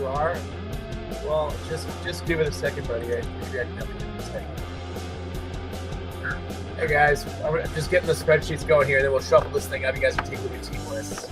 are? Well, just give it a second, buddy. Maybe I can help you in a second. Hey guys, I'm just getting the spreadsheets going here, then we'll shuffle this thing up. You guys can take a look at team lists.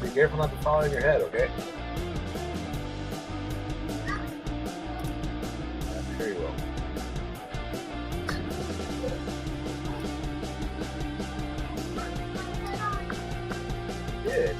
Be careful not to fall on your head, okay? I'm sure you will. Good.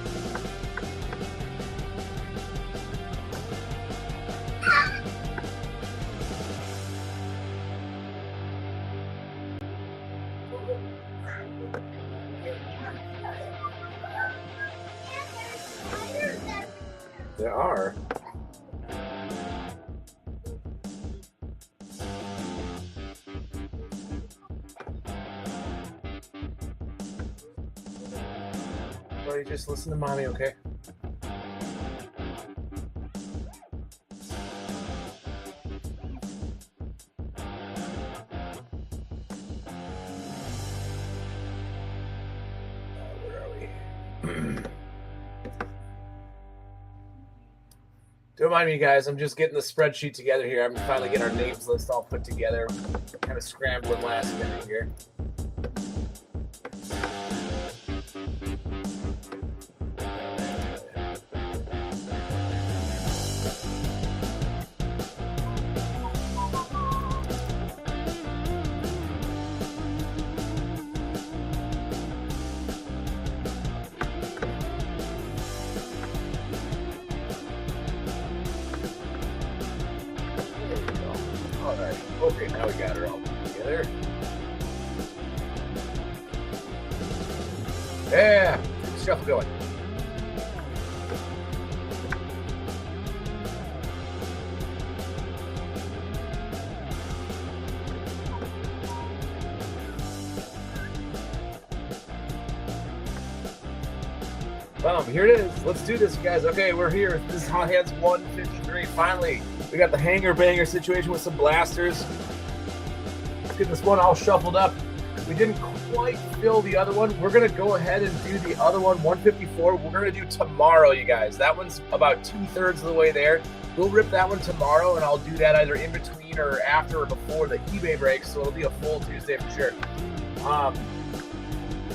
There are. Buddy, just listen to mommy, okay? Where are we? Don't mind me, guys. I'm just getting the spreadsheet together here. I'm finally getting our names list all put together. Kind of scrambling last minute here. Okay, now we got her all put together. Yeah, shuffle going. Boom, here it is. Let's do this, guys. Okay, we're here. This is Hot Hands 153. Finally, we got the hanger banger situation with some blasters. Let's get this one all shuffled up. We didn't quite fill the other one. We're going to go ahead and do the other one, 154. We're going to do tomorrow, you guys. That one's about 2/3 of the way there. We'll rip that one tomorrow, and I'll do that either in between or after or before the eBay breaks, so it'll be a full Tuesday for sure.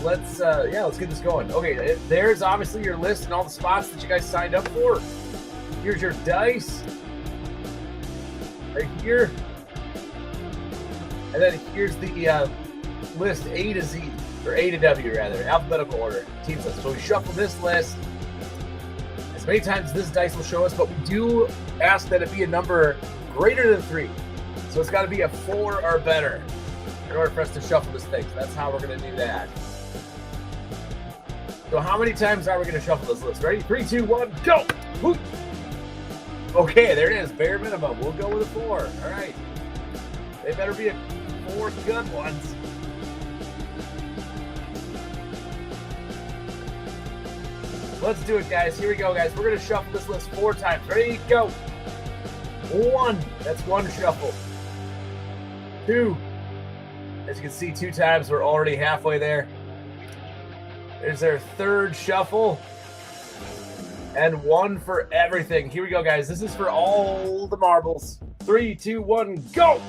Let's get this going. Okay, there's obviously your list and all the spots that you guys signed up for. Here's your dice right here, and then here's the list A to Z, or A to W rather, alphabetical order, teams list. So we shuffle this list as many times as this dice will show us, but we do ask that it be a number greater than 3. So it's got to be a 4 or better in order for us to shuffle this thing. So that's how we're going to do that. So how many times are we going to shuffle this list? Ready? 3, 2, 1, go! Woo! Okay, there it is. Bare minimum. We'll go with a 4. All right. They better be 4 good ones. Let's do it, guys. Here we go, guys. We're going to shuffle this list 4 times. Ready? Go. 1. That's 1 shuffle. 2. As you can see, 2 times. We're already halfway there. There's their 3rd shuffle. And 1 for everything. Here we go, guys. This is for all the marbles. 3, 2, 1, go!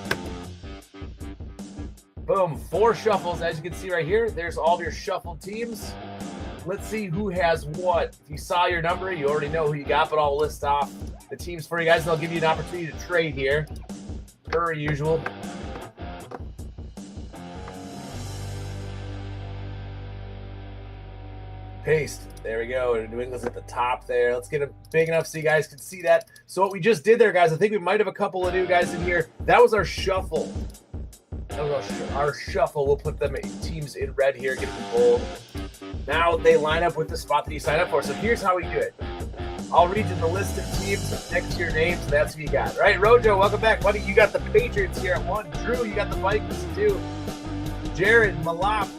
Boom. 4 shuffles, as you can see right here. There's all of your shuffled teams. let's see who has what. If you saw your number, you already know who you got, but I'll list off the teams for you guys, and I'll give you an opportunity to trade here, per usual. Paste. There we go. New England's at the top there. Let's get it big enough so you guys can see that. So what we just did there, guys, I think we might have a couple of new guys in here. That was our shuffle. That was our shuffle. We'll put them teams in red here, get them bold. Now they line up with the spot that you signed up for. So here's how we do it. I'll read you the list of teams next to your names. So that's who you got. All right, Rojo, welcome back, buddy. You got the Patriots here at 1. Drew, you got the Vikings at 2. Jared, Malave,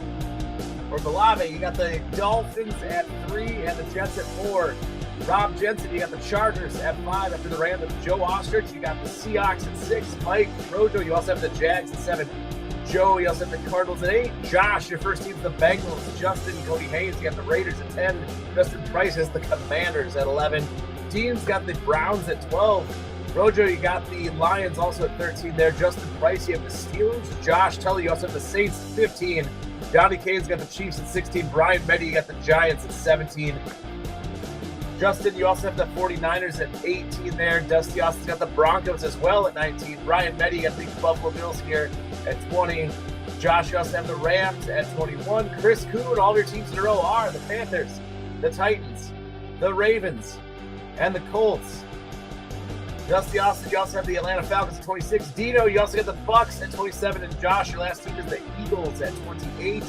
you got the Dolphins at 3 and the Jets at 4. Rob Jensen, you got the Chargers at 5 after the Rams. Joe Ostrich, you got the Seahawks at 6. Mike, Rojo, you also have the Jags at 7. Joe, you also have the Cardinals at 8. Josh, your first team's the Bengals. Justin, Cody Haynes, you got the Raiders at 10. Justin Price has the Commanders at 11. Dean's got the Browns at 12. Rojo, you got the Lions also at 13 there. Justin Price, you have the Steelers. Josh Tully, you also have the Saints at 15. Johnny Kane's got the Chiefs at 16. Brian Meddy, you got the Giants at 17. Justin, you also have the 49ers at 18 there. Dusty Austin's got the Broncos as well at 19. Brian Meddy, you got the Buffalo Bills here at 20. Josh, you also have the Rams at 21. Chris Kuhn, all of your teams in a row are the Panthers, the Titans, the Ravens, and the Colts. Dusty Austin, you also have the Atlanta Falcons at 26. Dino, you also got the Bucks at 27. And Josh, your last team is the Eagles at 28.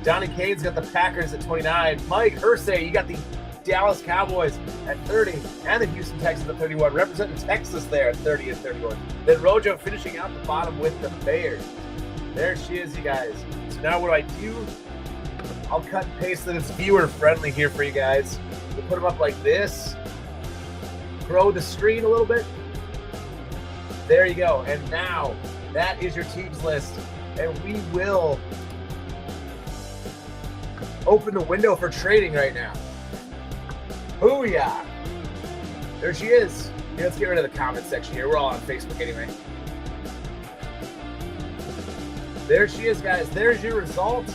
Johnny Kane's got the Packers at 29. Mike Hersey, you got the Dallas Cowboys at 30. And the Houston Texans at 31. Representing Texas there at 30 and 31. Then Rojo finishing out the bottom with the Bears. There she is, you guys. So now what do? I'll cut and paste that it's viewer friendly here for you guys. We'll put them up like this. Grow the screen a little bit. There you go. And now that is your teams list. And we will open the window for trading right now. Booyah. There she is. Yeah, let's get rid of the comment section here. We're all on Facebook anyway. There she is, guys. There's your result.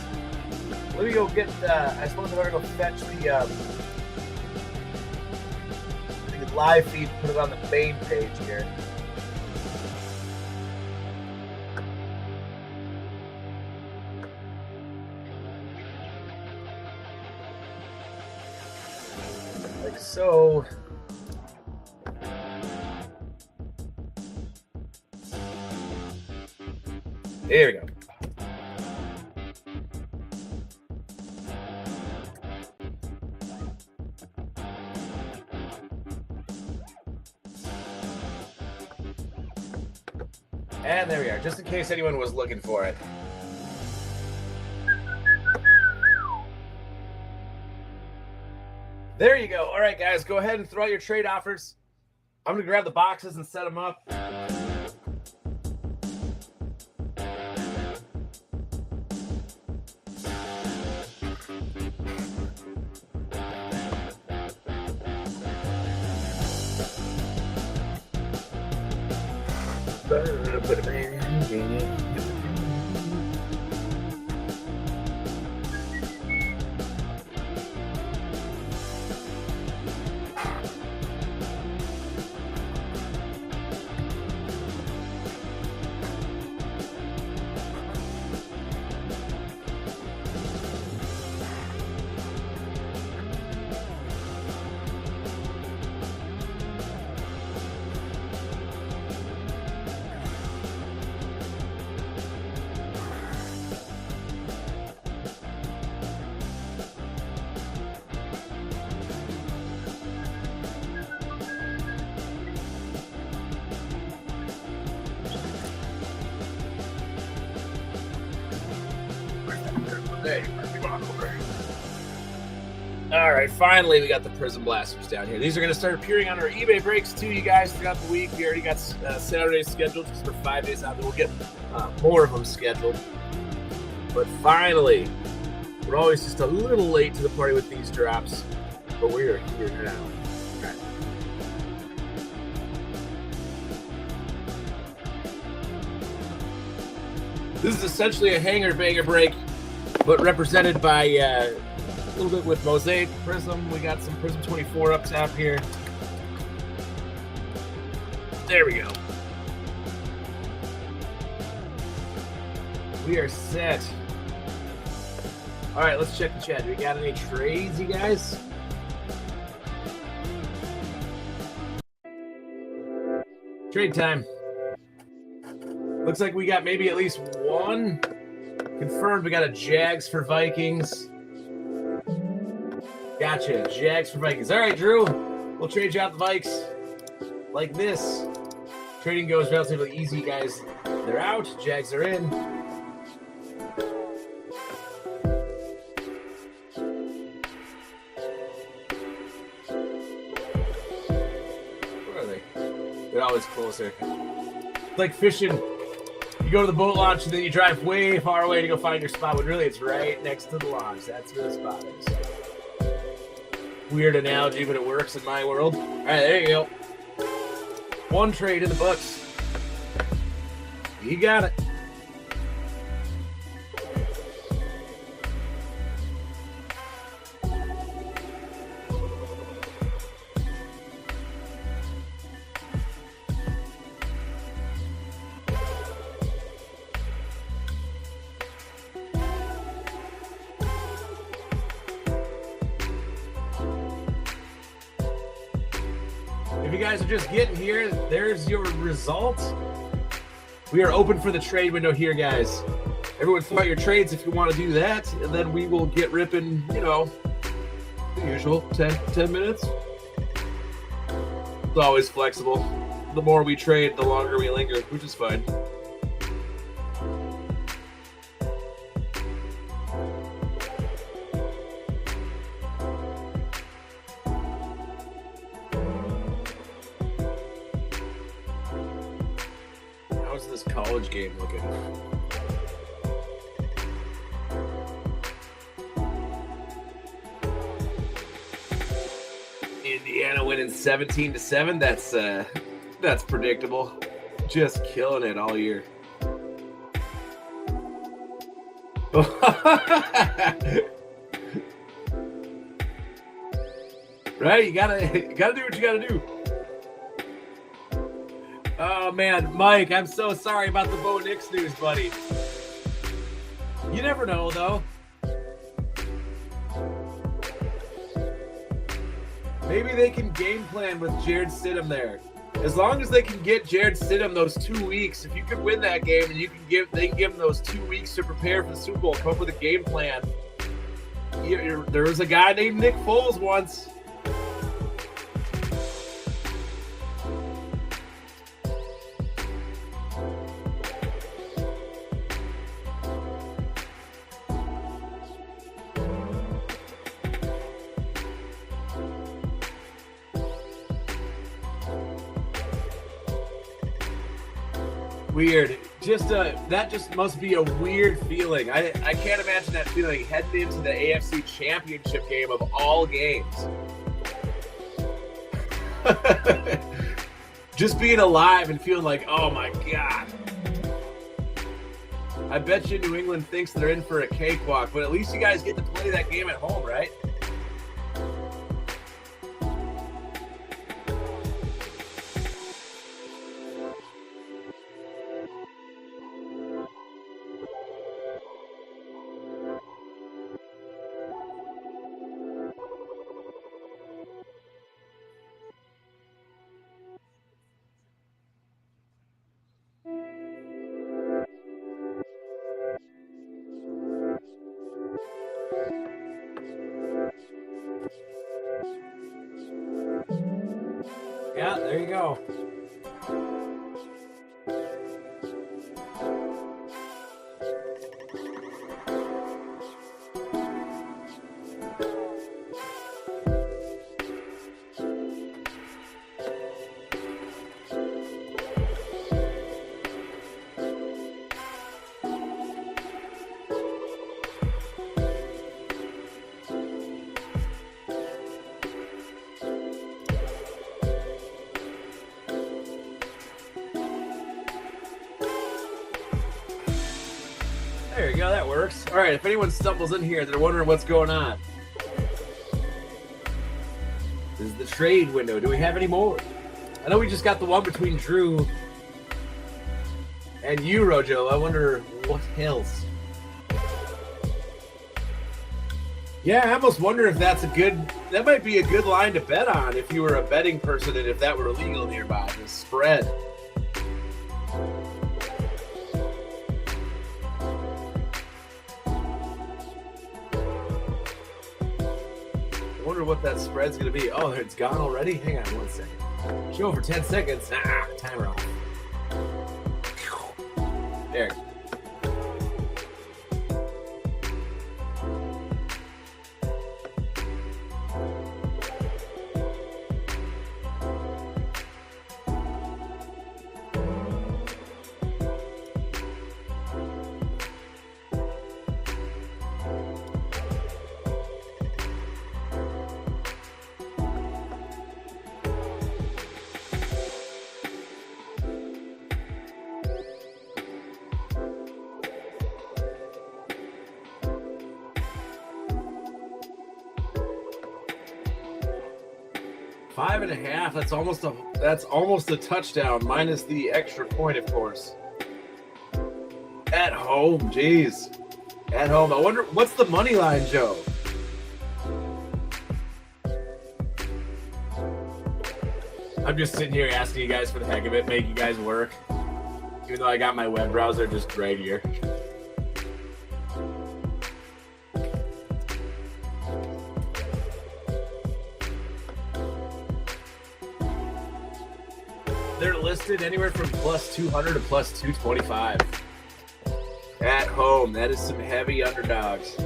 Let me go get, I suppose I'm going to go fetch the live feed, put it on the main page here. Like so. There we go. And there we are, just in case anyone was looking for it. There you go. All right, guys, go ahead and throw out your trade offers. I'm going to grab the boxes and set them up. Put them in. All right, finally we got the Prism Blasters down here. These are going to start appearing on our eBay breaks too, you guys, throughout the week. We already got Saturdays scheduled just for 5 days out. We'll get more of them scheduled. But finally, we're always just a little late to the party with these drops, but we are here now. All right. This is essentially a hanger banger break, but represented by A little bit with Mosaic Prism. We got some Prism 24 up top here. There we go. We are set. All right, let's check the chat. Do we got any trades, you guys? Trade time. Looks like we got maybe at least one confirmed. We got a Jags for Vikings. Gotcha, Jags for Vikings. All right, Drew, we'll trade you out the Vikes like this. Trading goes relatively easy, guys. They're out, Jags are in. Where are they? They're always closer. It's like fishing. You go to the boat launch and then you drive way far away to go find your spot, when really it's right next to the launch. That's where the spot is. Weird analogy, but it works in my world. All right, there you go. One trade in the books. You got it. If you guys are just getting here, there's your result. We are open for the trade window here, guys. Everyone fill out your trades if you want to do that, and then we will get ripping, you know, the usual 10 minutes. It's always flexible. The more we trade, the longer we linger, which is fine. How's this college game looking? Indiana winning 17-7. That's predictable. Just killing it all year. Right? You gotta do what you gotta do. Oh man, Mike, I'm so sorry about the Bo Nix news, buddy. You never know, though. Maybe they can game plan with Jared Stidham there. As long as they can get Jared Stidham those 2 weeks, if you can win that game and they can give him those 2 weeks to prepare for the Super Bowl, come up with a game plan. There was a guy named Nick Foles once. Weird. That just must be a weird feeling. I can't imagine that feeling heading into the AFC Championship game of all games. Just being alive and feeling like, oh my God. I bet you New England thinks they're in for a cakewalk, but at least you guys get to play that game at home, right? Yeah, there you go. There you go, that works. All right, if anyone stumbles in here, they're wondering what's going on. This is the trade window. Do we have any more? I know we just got the one between Drew and you, Rojo. I wonder what else. Yeah, I almost wonder if that might be a good line to bet on if you were a betting person and if that were illegal nearby, the spread. I wonder what that spread's going to be. Oh, it's gone already? Hang on 1 second. Show for 10 seconds. Timer off. There. Five and a half. That's almost a touchdown, minus the extra point, of course. At home, geez. At home. I wonder what's the money line, Joe? I'm just sitting here asking you guys for the heck of it, make you guys work. Even though I got my web browser just right here. They're listed anywhere from plus 200 to plus 225. At home, that is some heavy underdogs.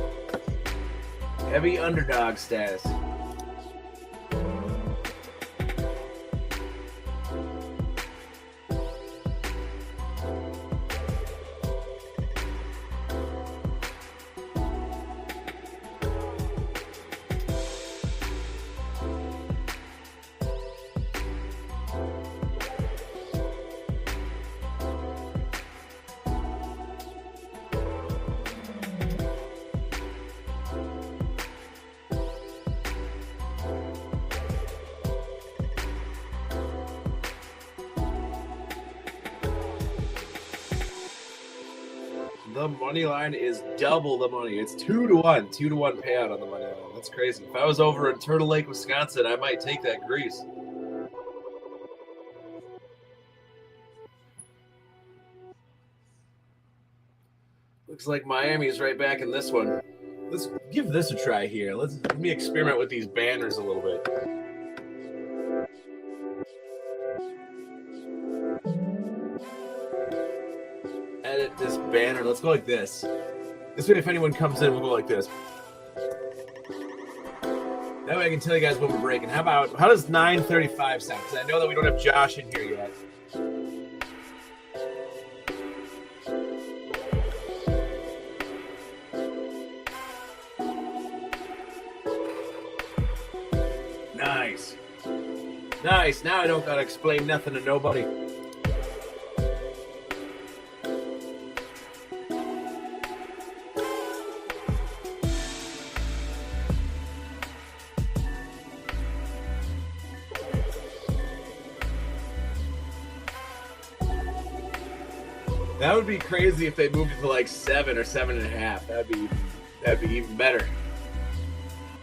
Heavy underdog status. The money line is double the money. It's 2-1. 2-1 payout on the money line. That's crazy. If I was over in Turtle Lake, Wisconsin, I might take that grease. Looks like Miami's right back in this one. Let's give this a try here. Let me experiment with these banners a little bit. Edit this banner. Let's go like this. This way, if anyone comes in, we'll go like this. That way I can tell you guys when we're breaking. How does 9:35 sound? Because I know that we don't have Josh in here yet. Nice. Nice. Now I don't gotta explain nothing to nobody. That would be crazy if they moved it to like 7 or 7.5. That'd be even better.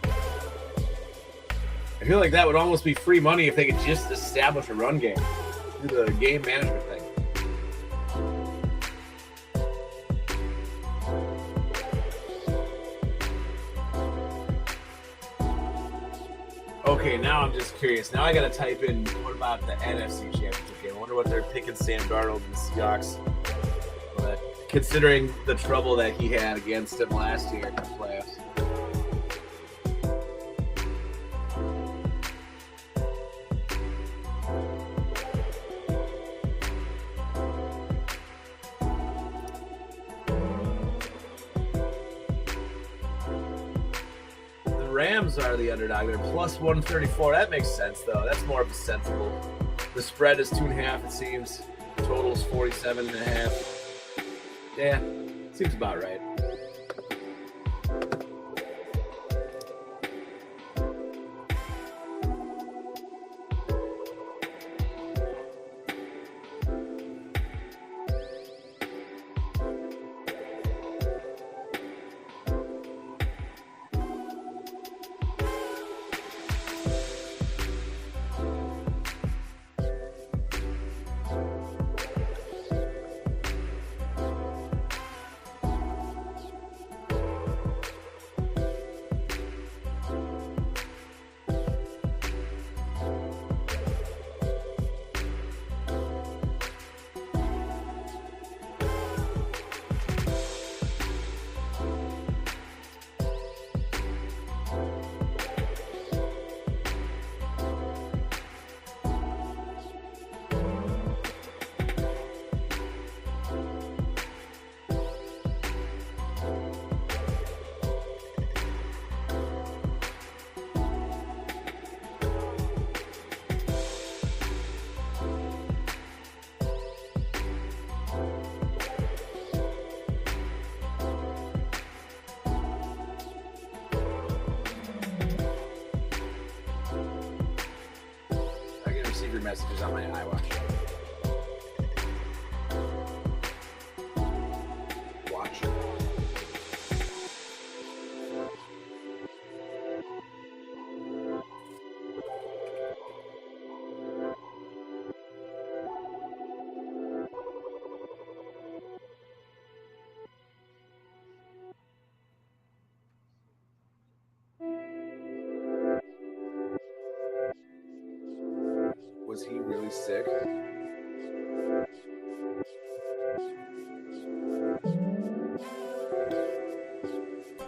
I feel like that would almost be free money if they could just establish a run game. Do the game management thing. Okay, now I'm just curious. Now I gotta type in what about the NFC Championship game. I wonder what they're picking Sam Darnold and the Seahawks. But considering the trouble that he had against him last year in the playoffs. Rams are the underdog. They're plus 134. That makes sense, though. That's more of a sensible. The spread is 2.5, it seems. Total's 47.5. Yeah, seems about right. messages on my iWatch. Watch. Was he really sick?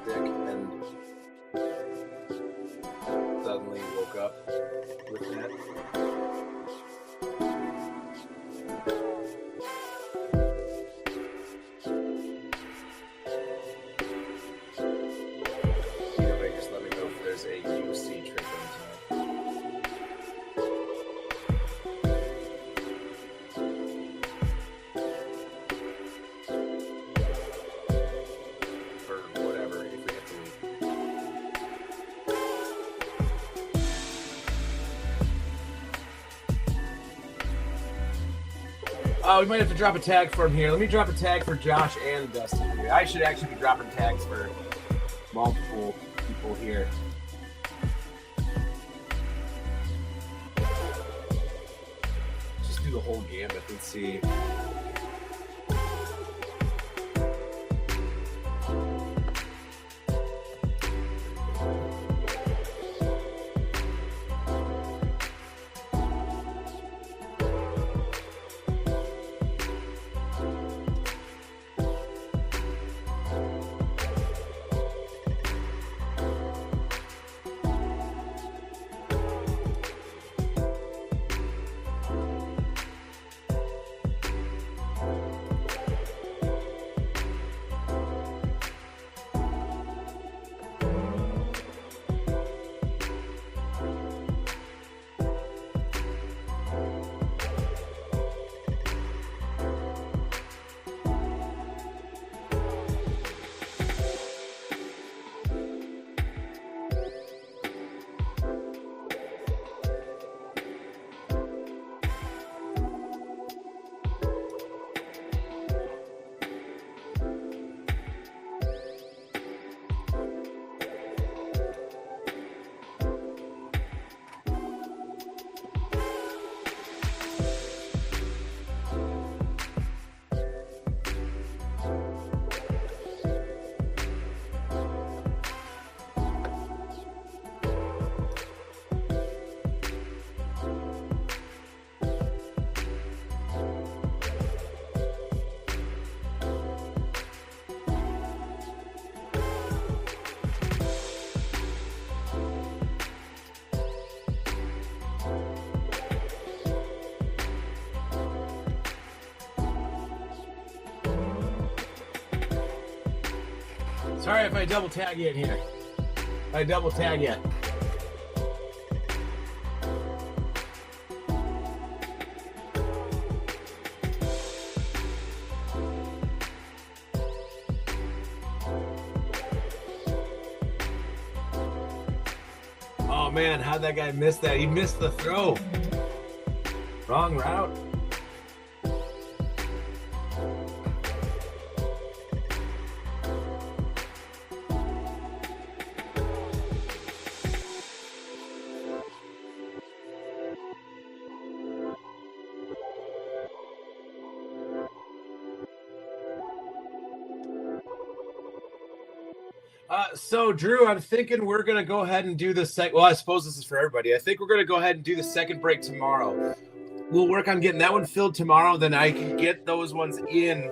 Sick and suddenly woke up with that. Either way, just let me know if there's a UC trick on tonight. We might have to drop a tag for him here. Let me drop a tag for Josh and Dustin here. I should actually be dropping tags for multiple people here. Just do the whole gambit and see. Sorry if I double tag you in here. I double tag you. Oh man, how'd that guy miss that? He missed the throw. Wrong route. So Drew, I'm thinking we're going to go ahead and do the second. Well, I suppose this is for everybody. I think we're going to go ahead and do the second break tomorrow. We'll work on getting that one filled tomorrow. Then I can get those ones in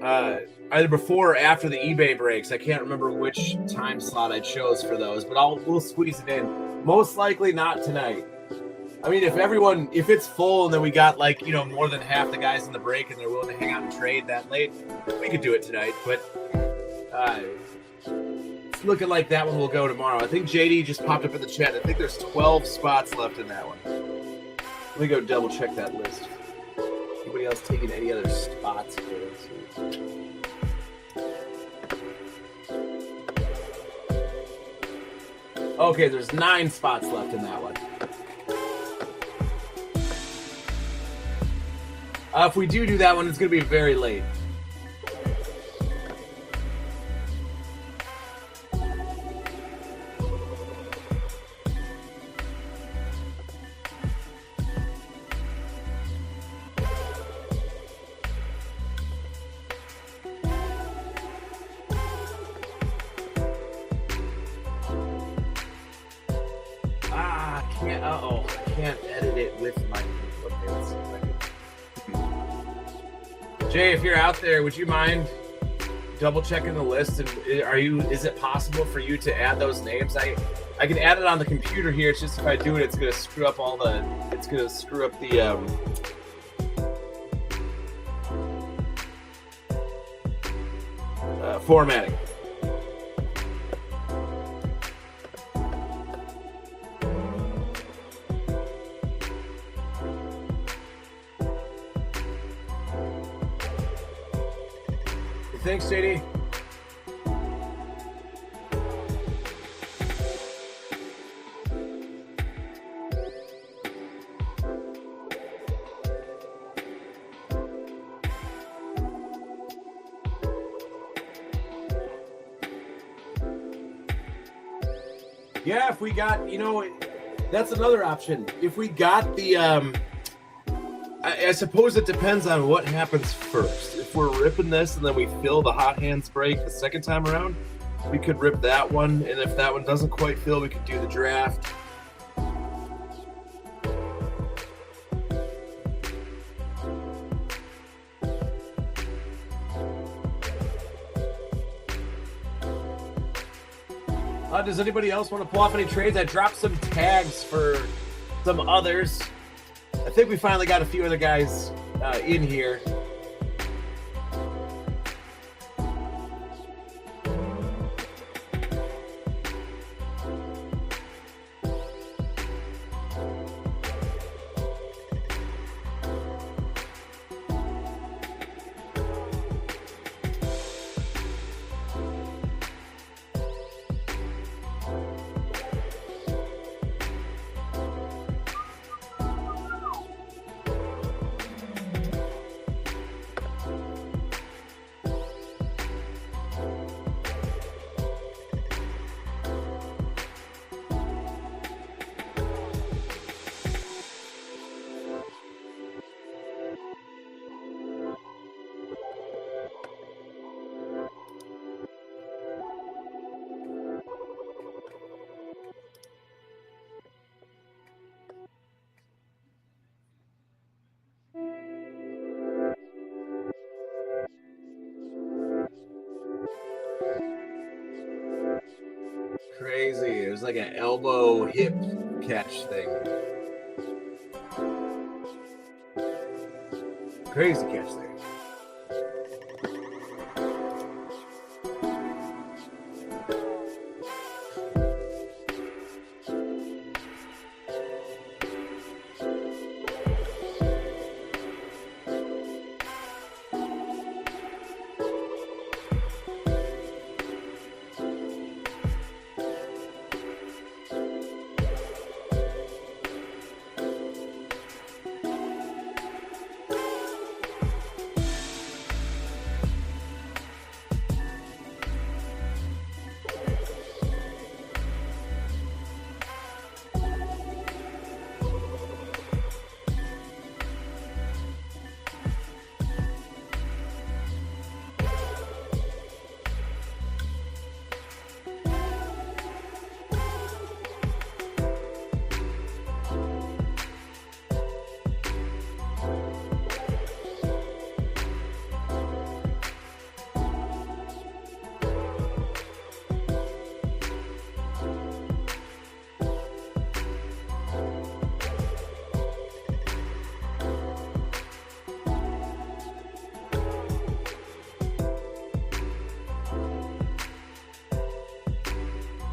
either before or after the eBay breaks. I can't remember which time slot I chose for those, but we'll squeeze it in. Most likely not tonight. I mean, if it's full and then we got more than half the guys in the break and they're willing to hang out and trade that late, we could do it tonight. But it's looking like that one will go tomorrow. I think JD just popped up in the chat. I think there's 12 spots left in that one. Let me go double check that list. Anybody else taking any other spots for this? Okay, there's 9 spots left in that one. If we do that one, it's going to be very late. I can't edit it with my. Okay, let's see if I can. Jay, if you're out there, would you mind double checking the list? And is it possible for you to add those names? I can add it on the computer here. It's just if I do it, it's gonna screw up the formatting. Thanks, JD. Yeah, if we got, that's another option. If we got the, I suppose it depends on what happens first. If we're ripping this and then we fill the hot hands break the second time around, we could rip that one. And if that one doesn't quite fill, we could do the draft. Does anybody else want to pull off any trades? I dropped some tags for some others. I think we finally got a few other guys in here. Crazy. It was like an elbow hip catch thing. Crazy catch there.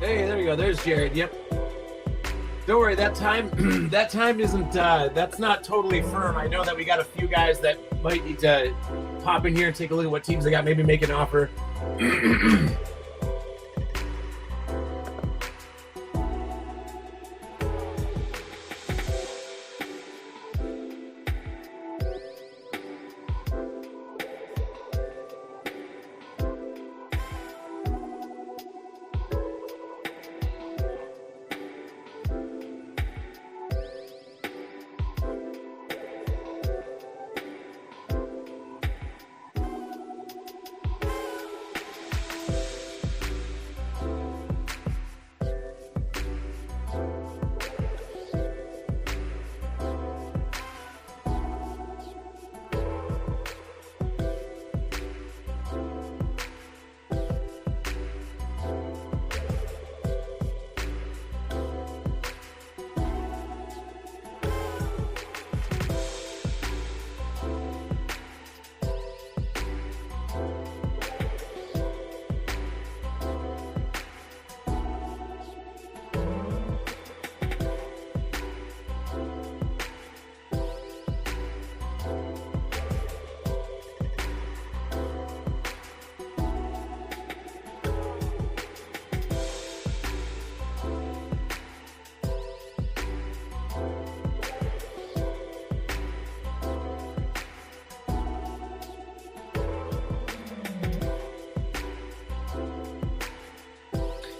Hey, there we go. There's Jared. Yep. Don't worry. That time, that time isn't. That's not totally firm. I know that we got a few guys that might need to pop in here and take a look at what teams they got. Maybe make an offer.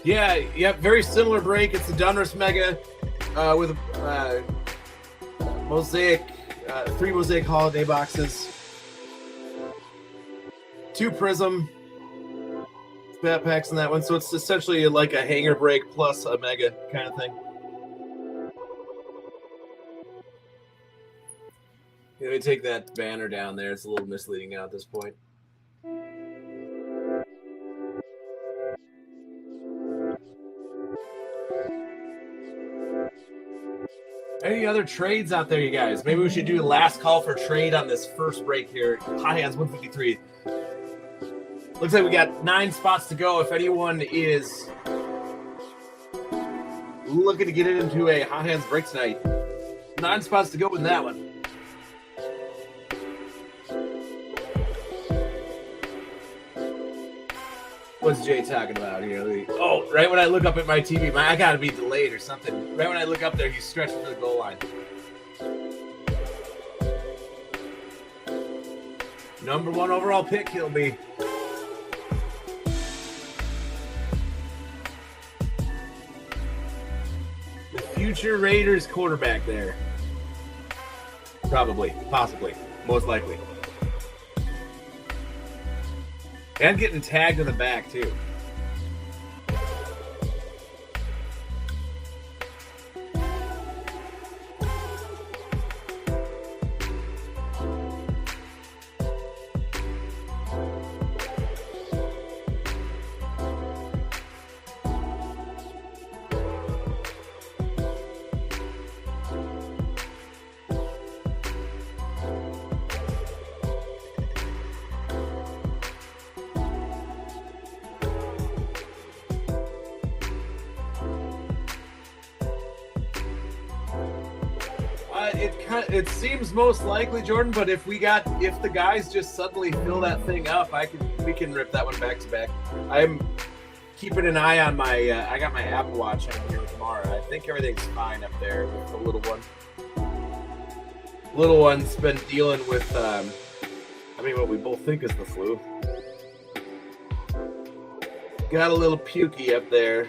Yeah, yep, very similar break. It's the Donruss Mega with a mosaic, 3 mosaic holiday boxes, 2 prism backpacks in that one. So it's essentially like a hanger break plus a mega kind of thing. Let me take that banner down there. It's a little misleading now at this point. Any other trades out there, you guys? Maybe we should do a last call for trade on this first break here. High hands 153. Looks like we got 9 spots to go. If anyone is looking to get it into a high hands break tonight, 9 spots to go in that one. What's Jay talking about here? Oh, right when I look up at my TV, I gotta be delayed or something. Right when I look up there, he's stretching for the goal line. Number 1 overall pick, he'll be. The future Raiders quarterback there. Probably, possibly, most likely. And getting tagged in the back, too. It seems most likely, Jordan. But if the guys just suddenly fill that thing up, we can rip that one back to back. I'm keeping an eye on my. I got my Apple Watch on here tomorrow. I think everything's fine up there with the little one. Little one's been dealing with. What we both think is the flu. Got a little pukey up there.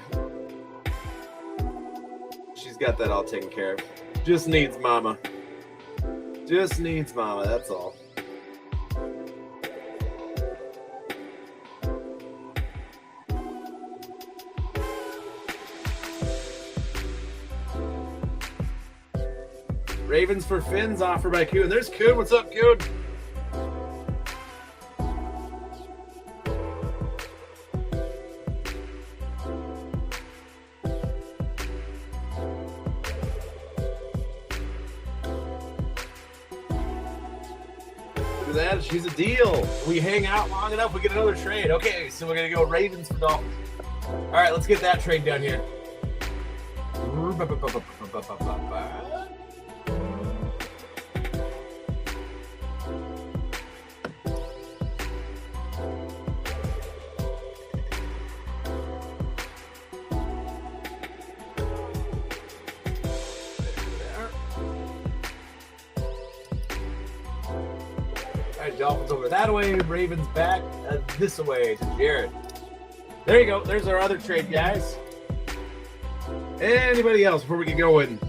She's got that all taken care of. Just needs mama. Just needs mama, that's all. Ravens for Fins offered by Kuhn. There's Kuhn. What's up, Kuhn? That she's a deal. We hang out long enough, we get another trade. Okay, so we're gonna go Ravens for Dolphins. All right, let's get that trade done here. Dolphins over that way, Ravens back this way to Jared. There you go. There's our other trade, guys. Anybody else before we get going?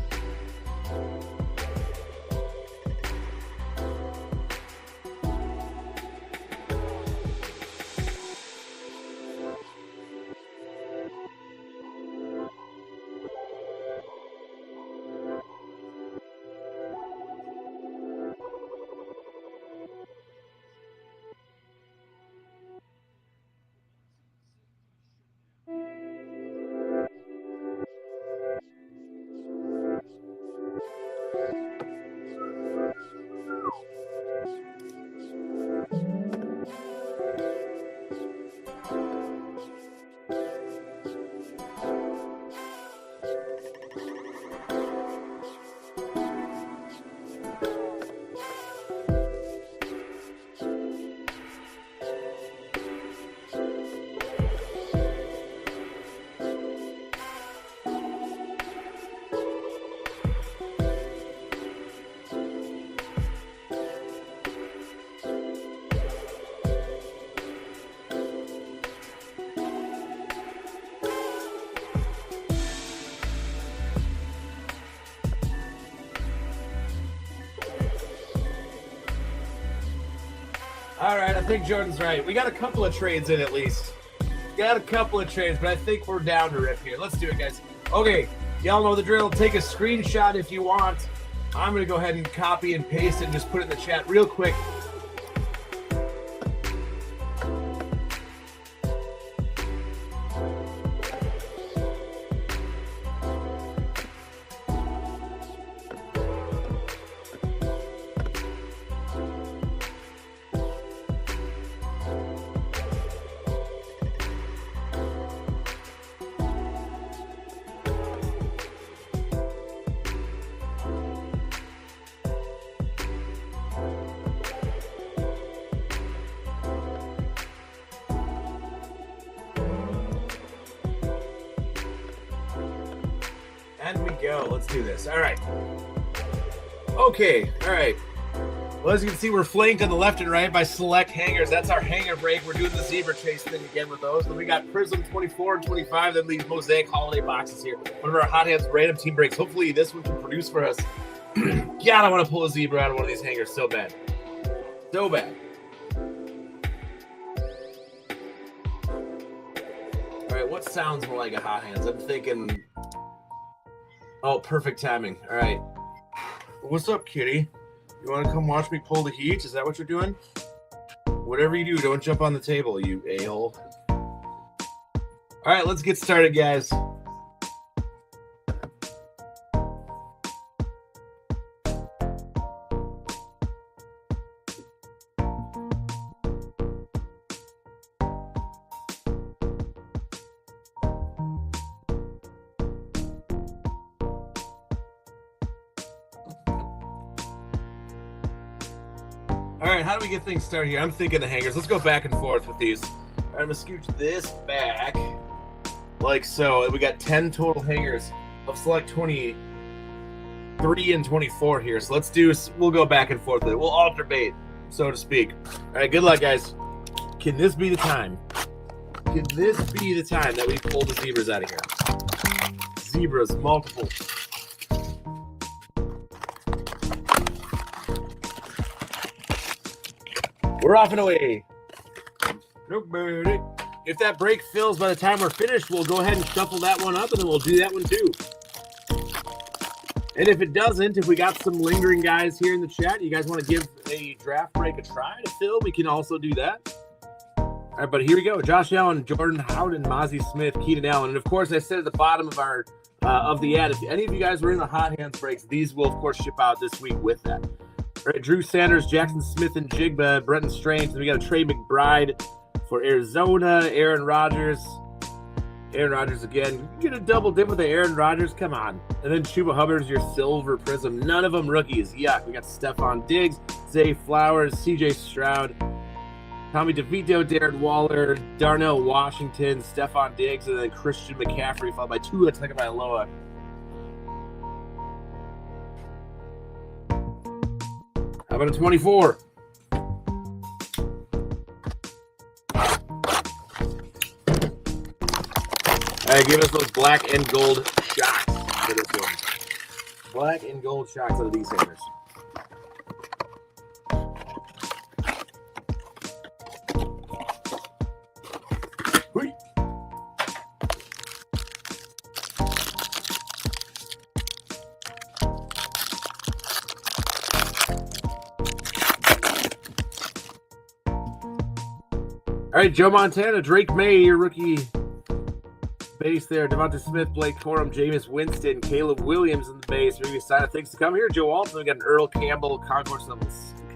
All right, I think Jordan's right. We got a couple of trades in at least. Got a couple of trades, but I think we're down to rip here. Let's do it, guys. Okay, y'all know the drill. Take a screenshot if you want. I'm going to go ahead and copy and paste it and just put it in the chat real quick. And we go. Let's do this. All right. Okay. All right. Well, as you can see, we're flanked on the left and right by select hangers. That's our hanger break. We're doing the zebra chase thing again with those. Then we got Prism 24 and 25. Then these Mosaic holiday boxes here. One of our Hot Hands random team breaks. Hopefully this one can produce for us. God, I want to pull a zebra out of one of these hangers so bad. So bad. All right. What sounds more like a Hot Hands? I'm thinking... Oh, perfect timing. All right. What's up, kitty? You want to come watch me pull the heat? Is that what you're doing? Whatever you do, don't jump on the table, you a-hole. All right, let's get started, guys. All right, how do we get things started here? I'm thinking the hangers. Let's go back and forth with these. All right, I'm going to scooch this back like so. We got 10 total hangers of select 23 and 24 here. So we'll go back and forth with it. We'll alternate, so to speak. All right, good luck, guys. Can this be the time? Can this be the time that we pull the zebras out of here? Zebras, multiple. We're off and away. Nobody. If that break fills by the time we're finished, we'll go ahead and shuffle that one up, and then we'll do that one too. And if it doesn't, if we got some lingering guys here in the chat, you guys want to give a draft break a try to fill, we can also do that. All right, but here we go. Josh Allen, Jordan Howden, Mozzie Smith, Keenan Allen. And of course, I said at the bottom of our of the ad, if any of you guys were in the Hot Hands breaks, these will, of course, ship out this week with that. All right, Drew Sanders, Jackson Smith and Jigba, Brenton Strange. And we got a Trey McBride for Arizona, Aaron Rodgers. Aaron Rodgers again. You get a double dip with the Aaron Rodgers. Come on. And then Chuba Hubbard's your silver prism. None of them rookies. Yuck. We got Stephon Diggs, Zay Flowers, CJ Stroud, Tommy DeVito, Darren Waller, Darnell Washington, Stephon Diggs, and then Christian McCaffrey, followed by Tua Tagovailoa. How about a 24? All right, give us those black and gold shots for this one. Black and gold shots out of these hangers. All right, Joe Montana, Drake May, your rookie base there. Devonta Smith, Blake Corum, Jameis Winston, Caleb Williams in the base. Maybe a sign of things to come here. Joe Alton, we got an Earl Campbell, Concourse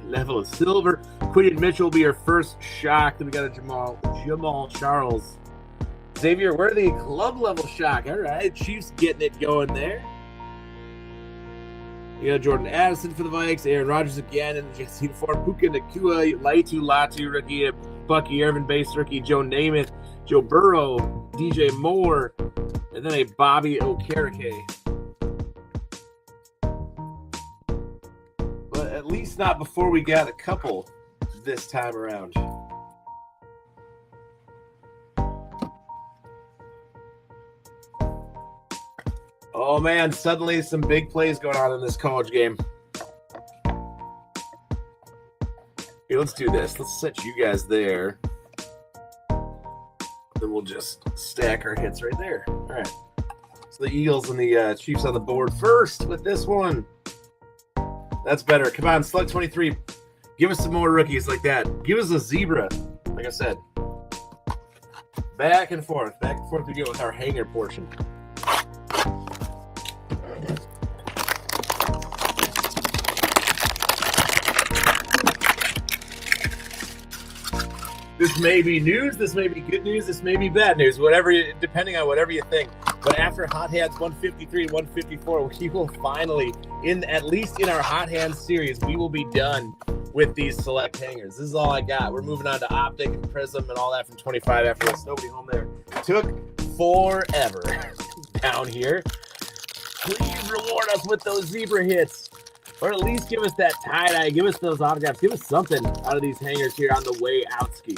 level of silver. Quinton Mitchell will be your first shock. Then we got a Jamal Charles. Xavier Worthy, club level shock. All right, Chiefs getting it going there. You got Jordan Addison for the Vikes, Aaron Rodgers again, and Jesse Ford, Puka Nacua, Laitu Latu rookie, Bucky Irvin base rookie, Joe Namath, Joe Burrow, DJ Moore, and then a Bobby Okereke. But at least not before we got a couple this time around. Oh, man, suddenly some big plays going on in this college game. let's do this. Let's set you guys there. Then we'll just stack our hits right there. All right. So the Eagles and the Chiefs on the board first with this one. That's better. Come on, select 23. Give us some more rookies like that. Give us a zebra. Like I said. Back and forth we go with our hanger portion. This may be news, this may be good news, this may be bad news, whatever, depending on whatever you think. But after Hot Hands 153 and 154, we will finally, at least in our Hot Hands series, we will be done with these select hangers. This is all I got. We're moving on to Optic and Prism and all that from 25 after this. Nobody home there. Took forever down here. Please reward us with those zebra hits. Or at least give us that tie-dye. Give us those autographs. Give us something out of these hangers here on the way out ski.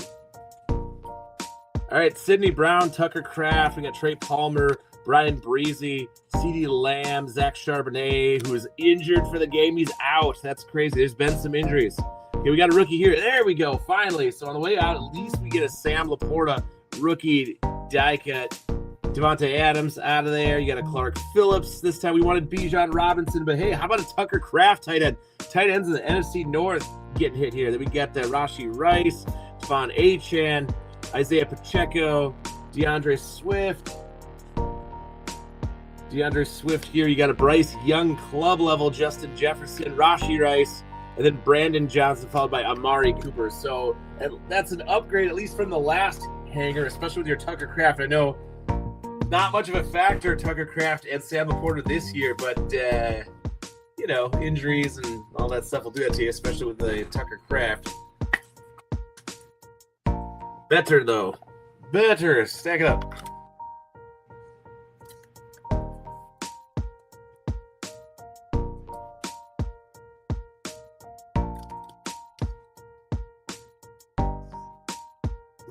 All right, Sidney Brown, Tucker Kraft. We got Trey Palmer, Brian Breezy, CeeDee Lamb, Zach Charbonnet, who is injured for the game. He's out. That's crazy. There's been some injuries. Okay, we got a rookie here. There we go, finally. So on the way out, at least we get a Sam Laporta rookie die cut. Devontae Adams out of there. You got a Clark Phillips. This time we wanted Bijan Robinson, but hey, how about a Tucker Kraft tight end? Tight ends in the NFC North getting hit here. Then we got Rashee Rice, Devon Achane, Isaiah Pacheco, DeAndre Swift. DeAndre Swift here. You got a Bryce Young club level, Justin Jefferson, Rashee Rice, and then Brandon Johnson followed by Amari Cooper. So that's an upgrade, at least from the last hanger, especially with your Tucker Kraft. I know not much of a factor, Tucker Kraft and Sam Laporta this year, but, you know, injuries and all that stuff will do that to you, especially with the Tucker Kraft. Better, though. Better. Stack it up.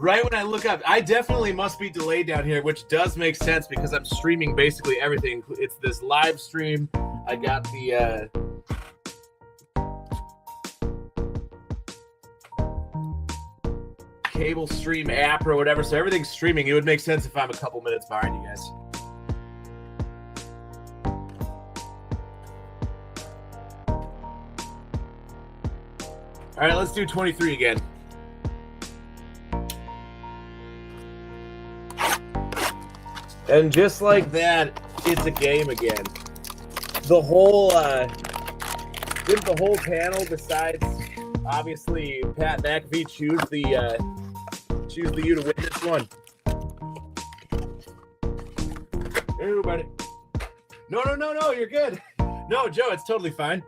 Right when I look up, I definitely must be delayed down here, which does make sense because I'm streaming basically everything. It's this live stream. I got the cable stream app or whatever, so everything's streaming. It would make sense if I'm a couple minutes behind you guys. All right, let's do 23 again. And just like that, it's a game again. The whole, didn't the whole panel, besides obviously Pat McAfee, choose the you to win this one? Everybody. No, you're good. No, Joe, it's totally fine.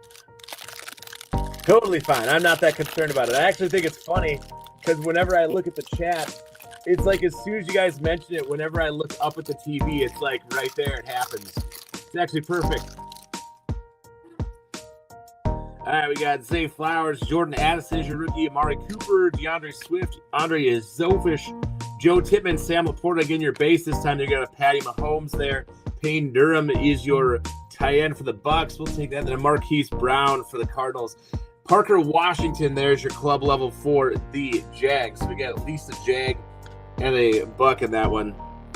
Totally fine. I'm not that concerned about it. I actually think it's funny because whenever I look at the chat, it's like as soon as you guys mention it, whenever I look up at the TV, it's like right there, it happens. It's actually perfect. All right, we got Zay Flowers, Jordan Addison is your rookie, Amari Cooper, DeAndre Swift, Andre Zofish, Joe Tippmann, Sam Laporta, again, your base. This time they're going to Patty Mahomes there. Payne Durham is your tight end for the Bucks. We'll take that. Then Marquise Brown for the Cardinals. Parker Washington, there's your club level for the Jags. So we got at least a Jag and a Buck in that one.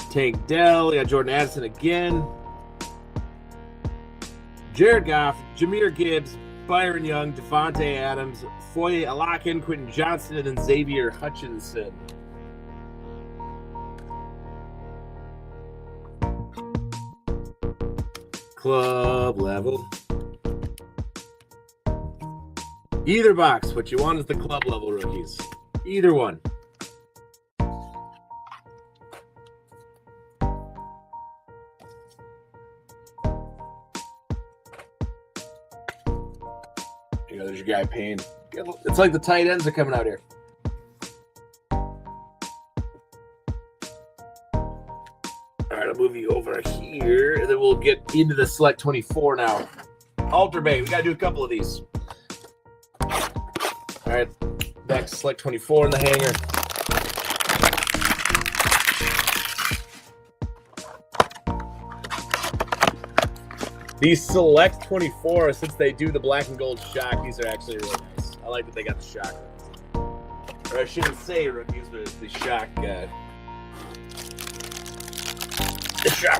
Tank Dell, we got Jordan Addison again. Jared Goff, Jahmyr Gibbs, Byron Young, Devontae Adams, Foye Alakin, Quentin Johnson, and then Xavier Hutchinson. Club level. Either box. What you want is the club level rookies. Either one. There's your guy Payne. It's like the tight ends are coming out here. All right, I'll move you over here, and then we'll get into the select 24 now. Alter Bay, we got to do a couple of these. All right, next select 24 in the hanger. These select 24, since they do the black and gold shock, these are actually really nice. I like that they got the shock. Or I shouldn't say rookies, but it's the shock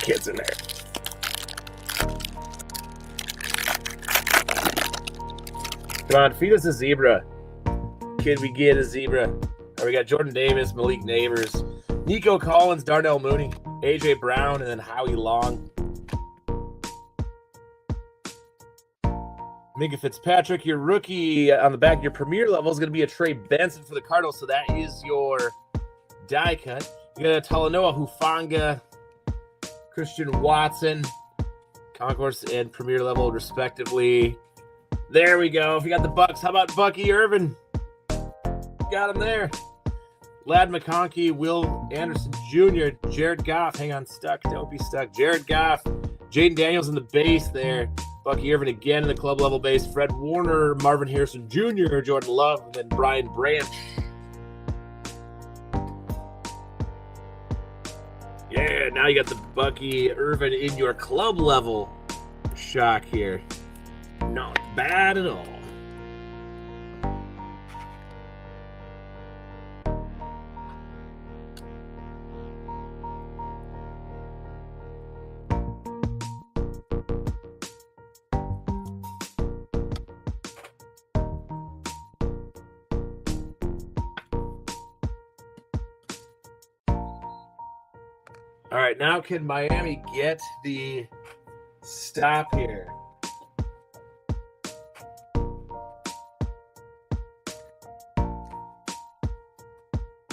hits in there. Come on, feed us a zebra. Kid, we get a zebra. Right, we got Jordan Davis, Malik Neighbors, Nico Collins, Darnell Mooney, AJ Brown, and then Howie Long. Minka Fitzpatrick, your rookie on the back of your premier level is going to be a Trey Benson for the Cardinals, so that is your die cut. You got a Talanoa Hufanga, Christian Watson, concourse and premier level respectively. There we go. If you got the Bucks, how about Bucky Irvin? Got him there. Lad McConkey, Will Anderson Jr., Jared Goff. Hang on, stuck. Don't be stuck. Jared Goff, Jaden Daniels in the base there. Bucky Irvin again in the club level base. Fred Warner, Marvin Harrison Jr., Jordan Love, and then Brian Branch. Yeah, now you got the Bucky Irvin in your club level shock here. Not bad at all. All right, now can Miami get the stop here?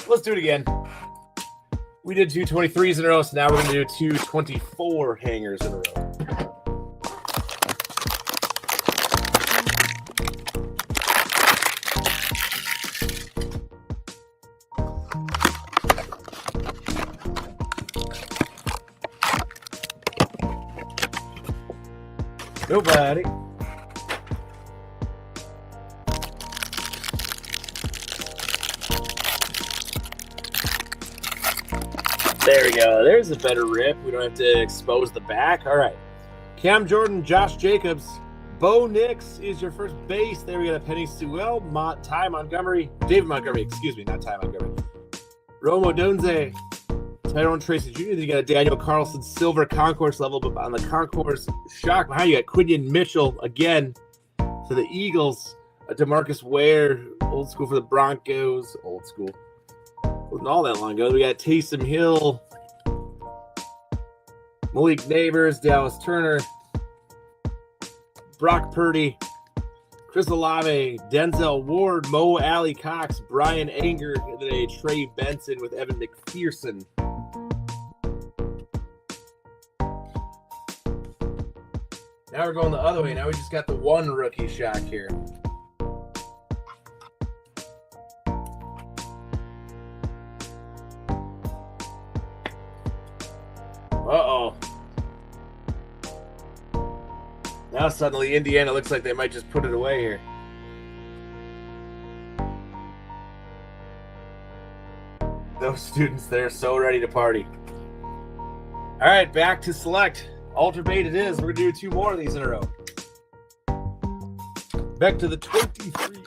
Let's do it again. We did 2 23s in a row, so now we're going to do 2 24 hangers in a row. Nobody. There we go. There's a better rip. We don't have to expose the back. All right. Cam Jordan, Josh Jacobs, Bo Nix is your first base. There we got a Penny Sewell, David Montgomery, excuse me, not Ty Montgomery. Romo Dunze, Tyrone Tracy Jr. Then you got a Daniel Carlson silver concourse level, but on the concourse shock behind you got Quinion Mitchell again for the Eagles. A DeMarcus Ware, old school for the Broncos. Old school. Wasn't all that long ago. We got Taysom Hill, Malik Neighbors, Dallas Turner, Brock Purdy, Chris Olave, Denzel Ward, Mo Alley Cox, Brian Anger, and then a Trey Benson with Evan McPherson. Now we're going the other way. Now we just got the one rookie shock here. Uh-oh. Now suddenly Indiana looks like they might just put it away here. Those students, they're so ready to party. All right, back to select. Alter bait it is. We're going to do 2 more of these in a row. Back to the 23.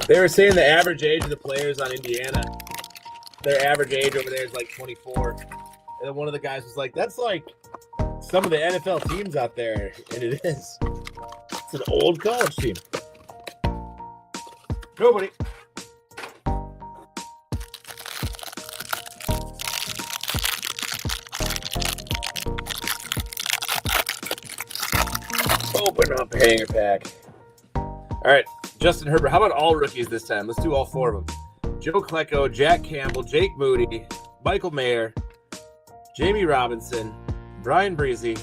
They were saying the average age of the players on Indiana, their average age over there is like 24. And then one of the guys was like, that's like some of the NFL teams out there. And it is. It's an old college team. Go, buddy. Open up hanger pack. All right, Justin Herbert. How about all rookies this time? Let's do all 4 of them. Joe Klecko, Jack Campbell, Jake Moody, Michael Mayer, Jamie Robinson, Brian Breezy,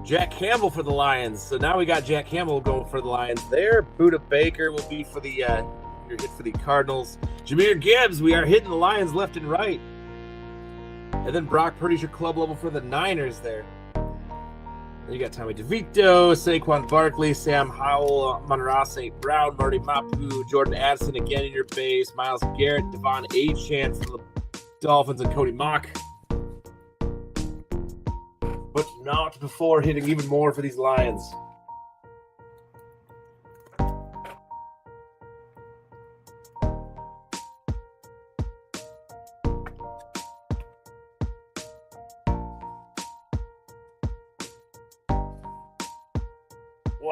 Jack Campbell for the Lions. So now we got Jack Campbell going for the Lions there. Buda Baker will be for the your hit for the Cardinals. Jahmyr Gibbs, we are hitting the Lions left and right. And then Brock Purdy's your club level for the Niners there. Then you got Tommy DeVito, Saquon Barkley, Sam Howell, Monroe St. Brown, Marty Mapu, Jordan Addison again in your base, Myles Garrett, Devon Achane for the Dolphins, and Cody Mock. But not before hitting even more for these Lions.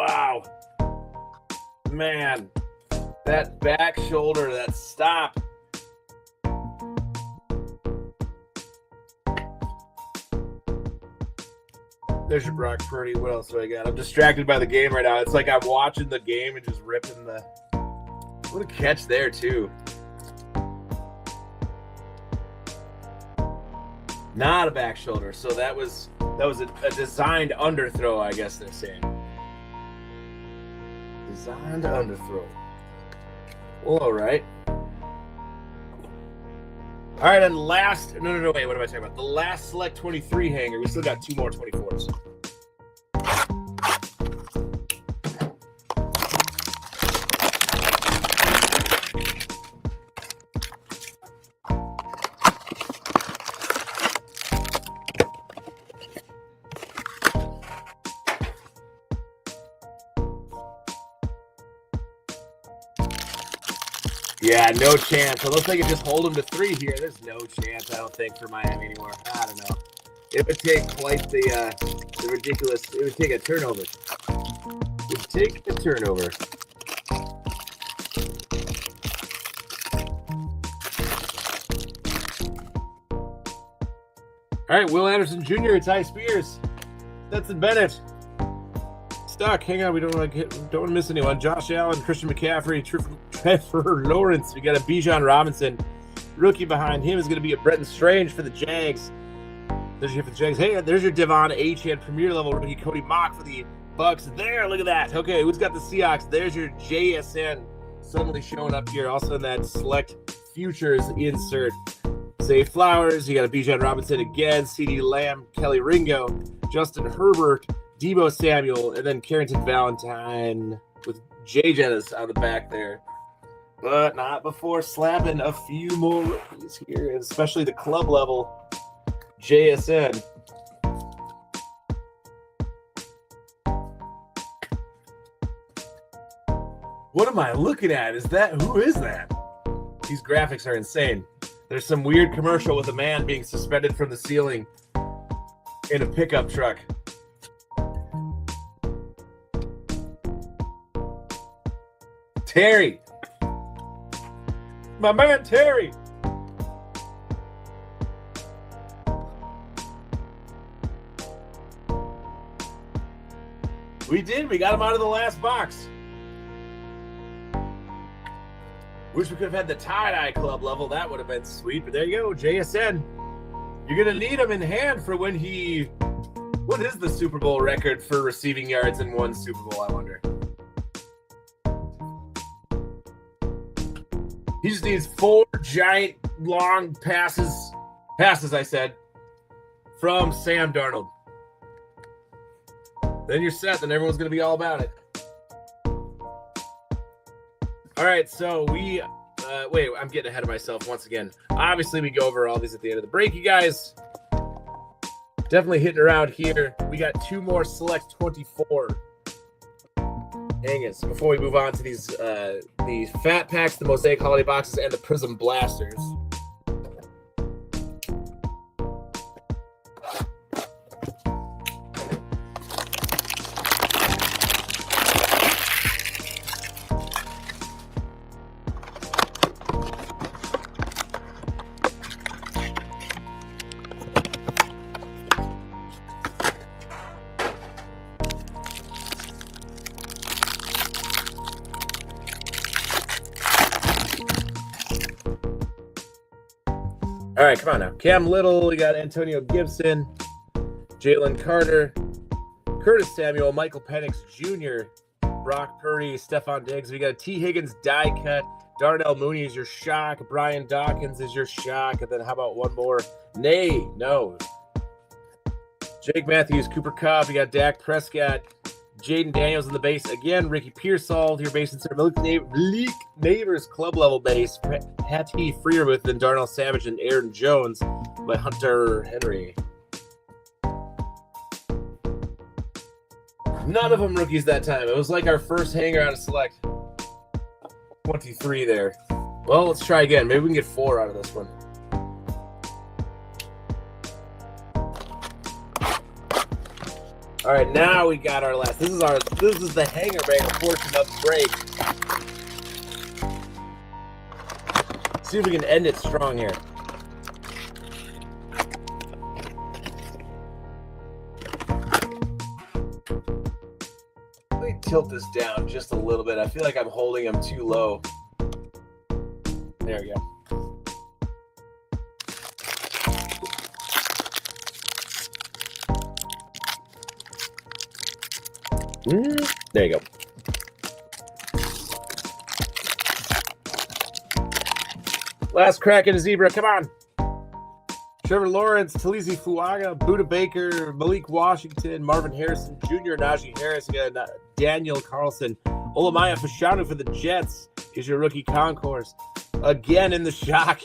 Wow. Man, that back shoulder, that stop. There's your Brock Purdy. What else do I got? I'm distracted by the game right now. It's like I'm watching the game and just ripping the... What a catch there, too. Not a back shoulder. So that was a designed underthrow, I guess they're saying. Designed underthrow. Well, all right. All right, and last... No, wait, what am I talking about? The last Select 23 hanger. We still got 2 more 24s. Yeah, no chance. Unless they can just hold them to 3 here, there's no chance, I don't think, for Miami anymore. I don't know. It would take quite the ridiculous... It would take a turnover. It would take a turnover. All right, Will Anderson Jr., Ty Spears, Stetson Bennett. Stuck. Hang on, we don't want to miss anyone. Josh Allen, Christian McCaffrey, Trevor Lawrence. We got a Bijan Robinson. Rookie behind him is going to be a Bretton Strange for the Jags. There's your for the Jags. Hey, there's your Devon Achane Premier level rookie Cody Mock for the Bucks. There, look at that. Okay, who's got the Seahawks? There's your JSN suddenly showing up here. Also in that Select Futures insert. Zay Flowers. You got a Bijan Robinson again. CeeDee Lamb, Kelly Ringo, Justin Herbert, Deebo Samuel, and then Carrington Valentine with J. Jettis on the back there. But not before slapping a few more rookies here, especially the club level JSN. What am I looking at? Who is that? These graphics are insane. There's some weird commercial with a man being suspended from the ceiling in a pickup truck. Terry. My man Terry. We did. We got him out of the last box. Wish we could have had the tie-dye club level. That would have been sweet. But there you go, JSN. You're going to need him in hand for when he... What is the Super Bowl record for receiving yards in one Super Bowl, I wonder? He just needs 4 giant, long passes, I said, from Sam Darnold. Then you're set. Then everyone's going to be all about it. All right, so we wait, I'm getting ahead of myself once again. Obviously, we go over all these at the end of the break, you guys. Definitely hitting around here. We got 2 more Select 24 hangers before we move on to these the Fat Packs, the Mosaic Holiday Boxes, and the Prism Blasters. All right, come on now. Cam Little, we got Antonio Gibson, Jalen Carter, Curtis Samuel, Michael Penix Jr., Brock Purdy, Stephon Diggs. We got a T. Higgins die cut. Darnell Mooney is your shock. Brian Dawkins is your shock. And then how about one more? No. Jake Matthews, Cooper Kupp. We got Dak Prescott, Jaden Daniels in the base. Again, Ricky Pearsall, your base insert. Malik Neighbors club level base. Patty Freiermuth and Darnell Savage and Aaron Jones by Hunter Henry. None of them rookies that time. It was like our first hanger out of Select 23 there. Well, let's try again. Maybe we can get 4 out of this one. All All right, now we got our last. This is the hanger banger portion of the break. See if we can end it strong here. Let me tilt this down just a little bit. I feel like I'm holding them too low. There we go. There you go. Last crack at a zebra. Come on. Trevor Lawrence, Talise Fuaga, Buda Baker, Malik Washington, Marvin Harrison Jr., Najee Harris, Daniel Carlson, Olamaya Fashanu for the Jets is your rookie concourse. Again in the shock.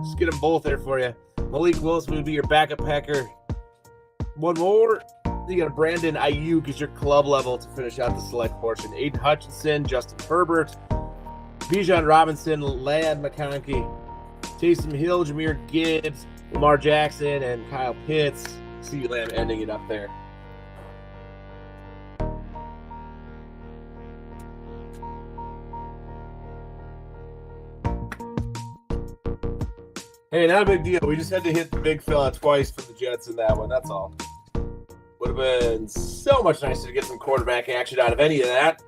Just get them both there for you. Malik Wilson would be your backup packer. One more. You got a Brandon Ayuk as your club level to finish out the select portion. Aiden Hutchinson, Justin Herbert, Bijan Robinson, Ladd McConkey, Taysom Hill, Jahmyr Gibbs, Lamar Jackson, and Kyle Pitts. CeeDee Lamb ending it up there. Hey, not a big deal. We just had to hit the big fella twice for the Jets in that one. That's all. Would have been so much nicer to get some quarterback action out of any of that.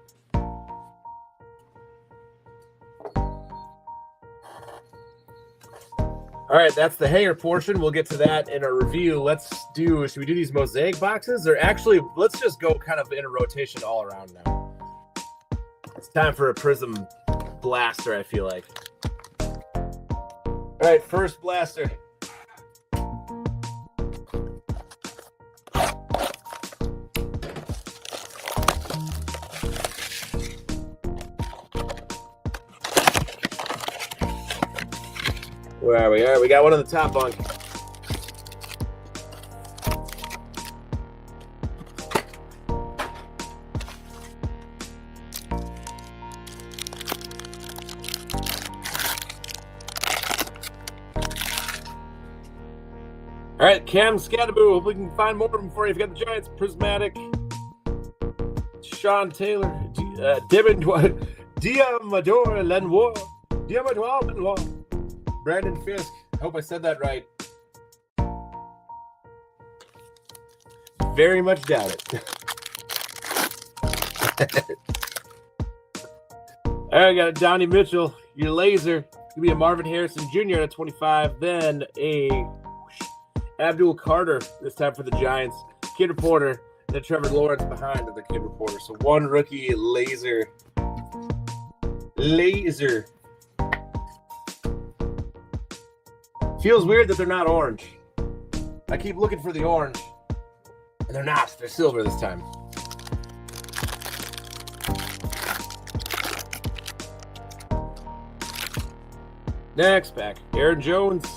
All right, that's the hanger portion. We'll get to that in a review. Should we do these mosaic boxes? Or actually, let's just go kind of in a rotation all around now. It's time for a Prism blaster, I feel like. All right, first blaster. Where are we? All right, we got one on the top bunk. All right, Cam Scattaboo. Hope we can find more of them for you. You've got the Giants, Prismatic, Sean Taylor, Diamador Lenoir, Brandon Fisk. Hope I said that right. Very much doubt it. All right, got a Donnie Mitchell. Your laser. It's going to be a Marvin Harrison Jr. at 25. Then a Abdul Carter, this time for the Giants. Kid Reporter. And then Trevor Lawrence behind the Kid Reporter. So one rookie laser. Feels weird that they're not orange. I keep looking for the orange, and they're not. They're silver this time. Next pack. Aaron Jones.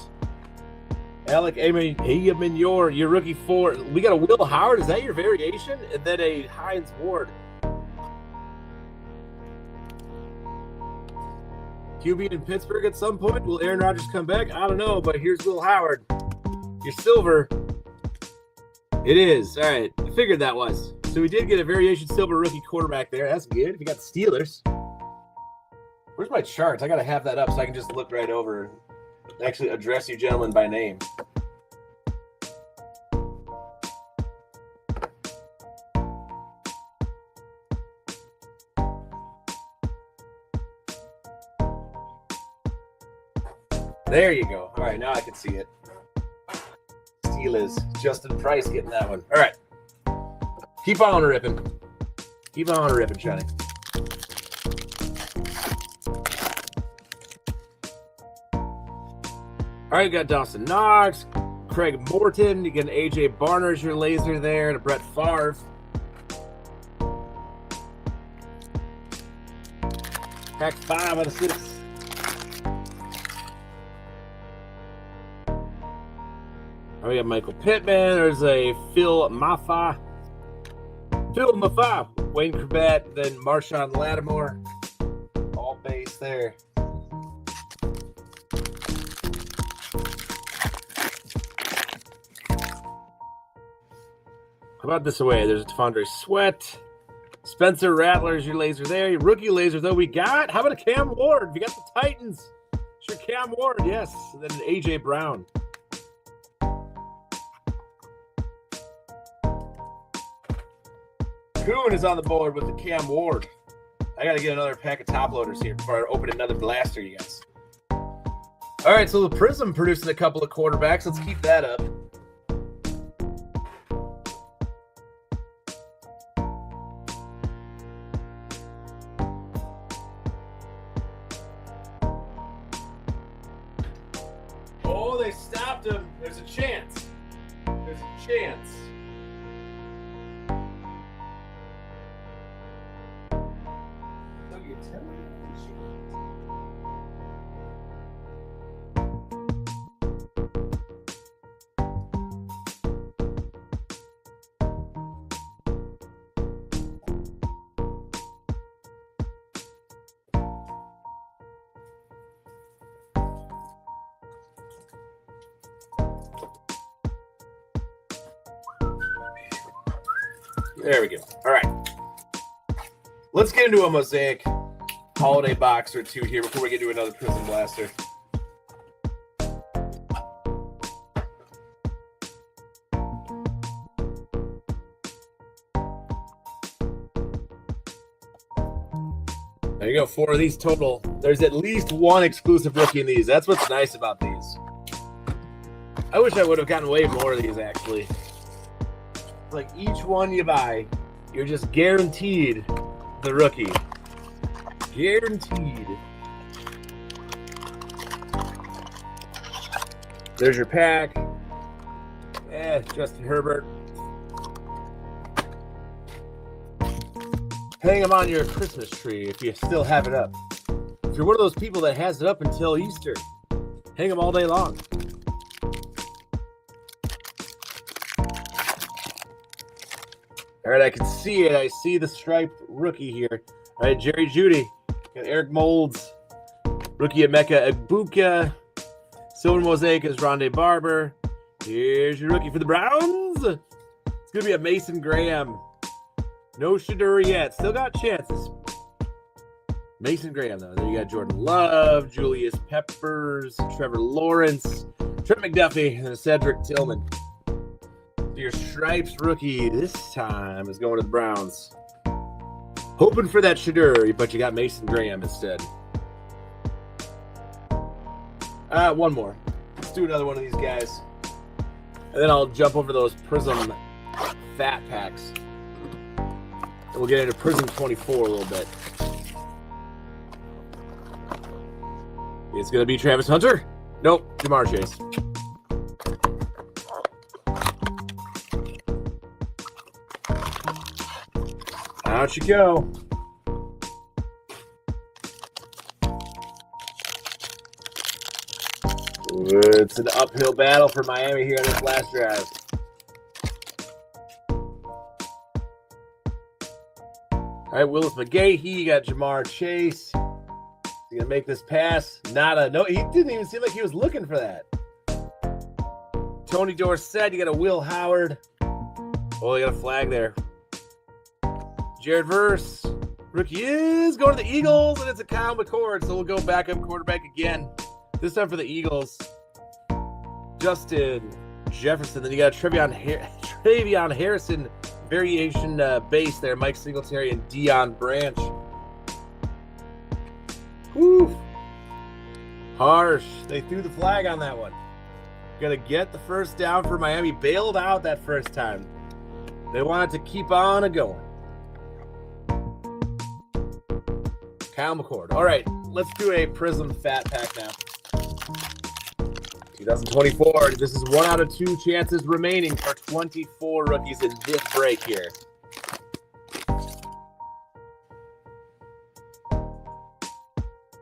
Alec Ayman, your rookie 4. We got a Will Howard. Is that your variation? And then a Hines Ward. QB in Pittsburgh at some point. Will Aaron Rodgers come back? I don't know, but here's Will Howard. Your silver. It is. All right. I figured that was. So we did get a variation silver rookie quarterback there. That's good. If you got the Steelers. Where's my charts? I got to have that up so I can just look right over and actually address you gentlemen by name. There you go. All right, now I can see it. Steelers. Justin Price getting that one. All right. Keep on ripping. Keep on ripping, Johnny. All right, you got Dawson Knox, Craig Morton. You get an A.J. Barner as your laser there, and a Brett Favre. Pack 5 out of 6. Oh, we got Michael Pittman. There's a Phil Maffa, Wayne Corbett, then Marshawn Lattimore. All base there. How about this away? There's a Tefondre Sweat. Spencer Rattler's your laser there. Your rookie laser, though, we got. How about a Cam Ward? We got the Titans. Sure, Cam Ward, yes. And then an A.J. Brown. Coon is on the board with the Cam Ward. I got to get another pack of top loaders here before I open another blaster, you guys. All right, so the Prism producing a couple of quarterbacks. Let's keep that up. Oh, they stopped him. There's a chance. There's a chance. There we go. All right. Let's get into a Mosaic holiday box or two here before we get to another Prism Blaster. There you go. 4 of these total. There's at least one exclusive rookie in these. That's what's nice about these. I wish I would have gotten way more of these, actually. It's like each one you buy, you're just guaranteed the rookie. Guaranteed. There's your pack. Justin Herbert. Hang them on your Christmas tree if you still have it up. If you're one of those people that has it up until Easter, hang them all day long. All right, I can see it. I see the striped rookie here. All right, Jerry Jeudy. Got Eric Moulds. Rookie Emeka Egbuka. Silver Mosaic is Rondé Barber. Here's your rookie for the Browns. It's going to be a Mason Graham. No Shedeur yet. Still got chances. Mason Graham, though. Then you got Jordan Love, Julius Peppers, Trevor Lawrence, Trent McDuffie, and Cedric Tillman. Your Stripes rookie this time is going to the Browns. Hoping for that Shedeur, but you got Mason Graham instead. One more. Let's do another one of these guys. And then I'll jump over those Prism fat packs. And we'll get into Prism 24 a little bit. It's going to be Travis Hunter. Nope, Jamar Chase. Out you go. It's an uphill battle for Miami here on this last drive. All right, Willis McGahee, you got Jamar Chase. He's gonna make this pass. No, he didn't even seem like he was looking for that. Tony Dorsett, you got a Will Howard. Oh, they got a flag there. Jared Verse, rookie is going to the Eagles, and it's a Kyle McCord, so we'll go backup quarterback again. This time for the Eagles. Justin Jefferson. Then you got Travion Harrison, variation base there. Mike Singletary and Deion Branch. Whew. Harsh. They threw the flag on that one. Gonna get the first down for Miami. Bailed out that first time. They wanted to keep on going. Kyle McCord. All right, let's do a Prism Fat Pack now. 2024. This is 1 out of 2 chances remaining for 24 rookies in this break here.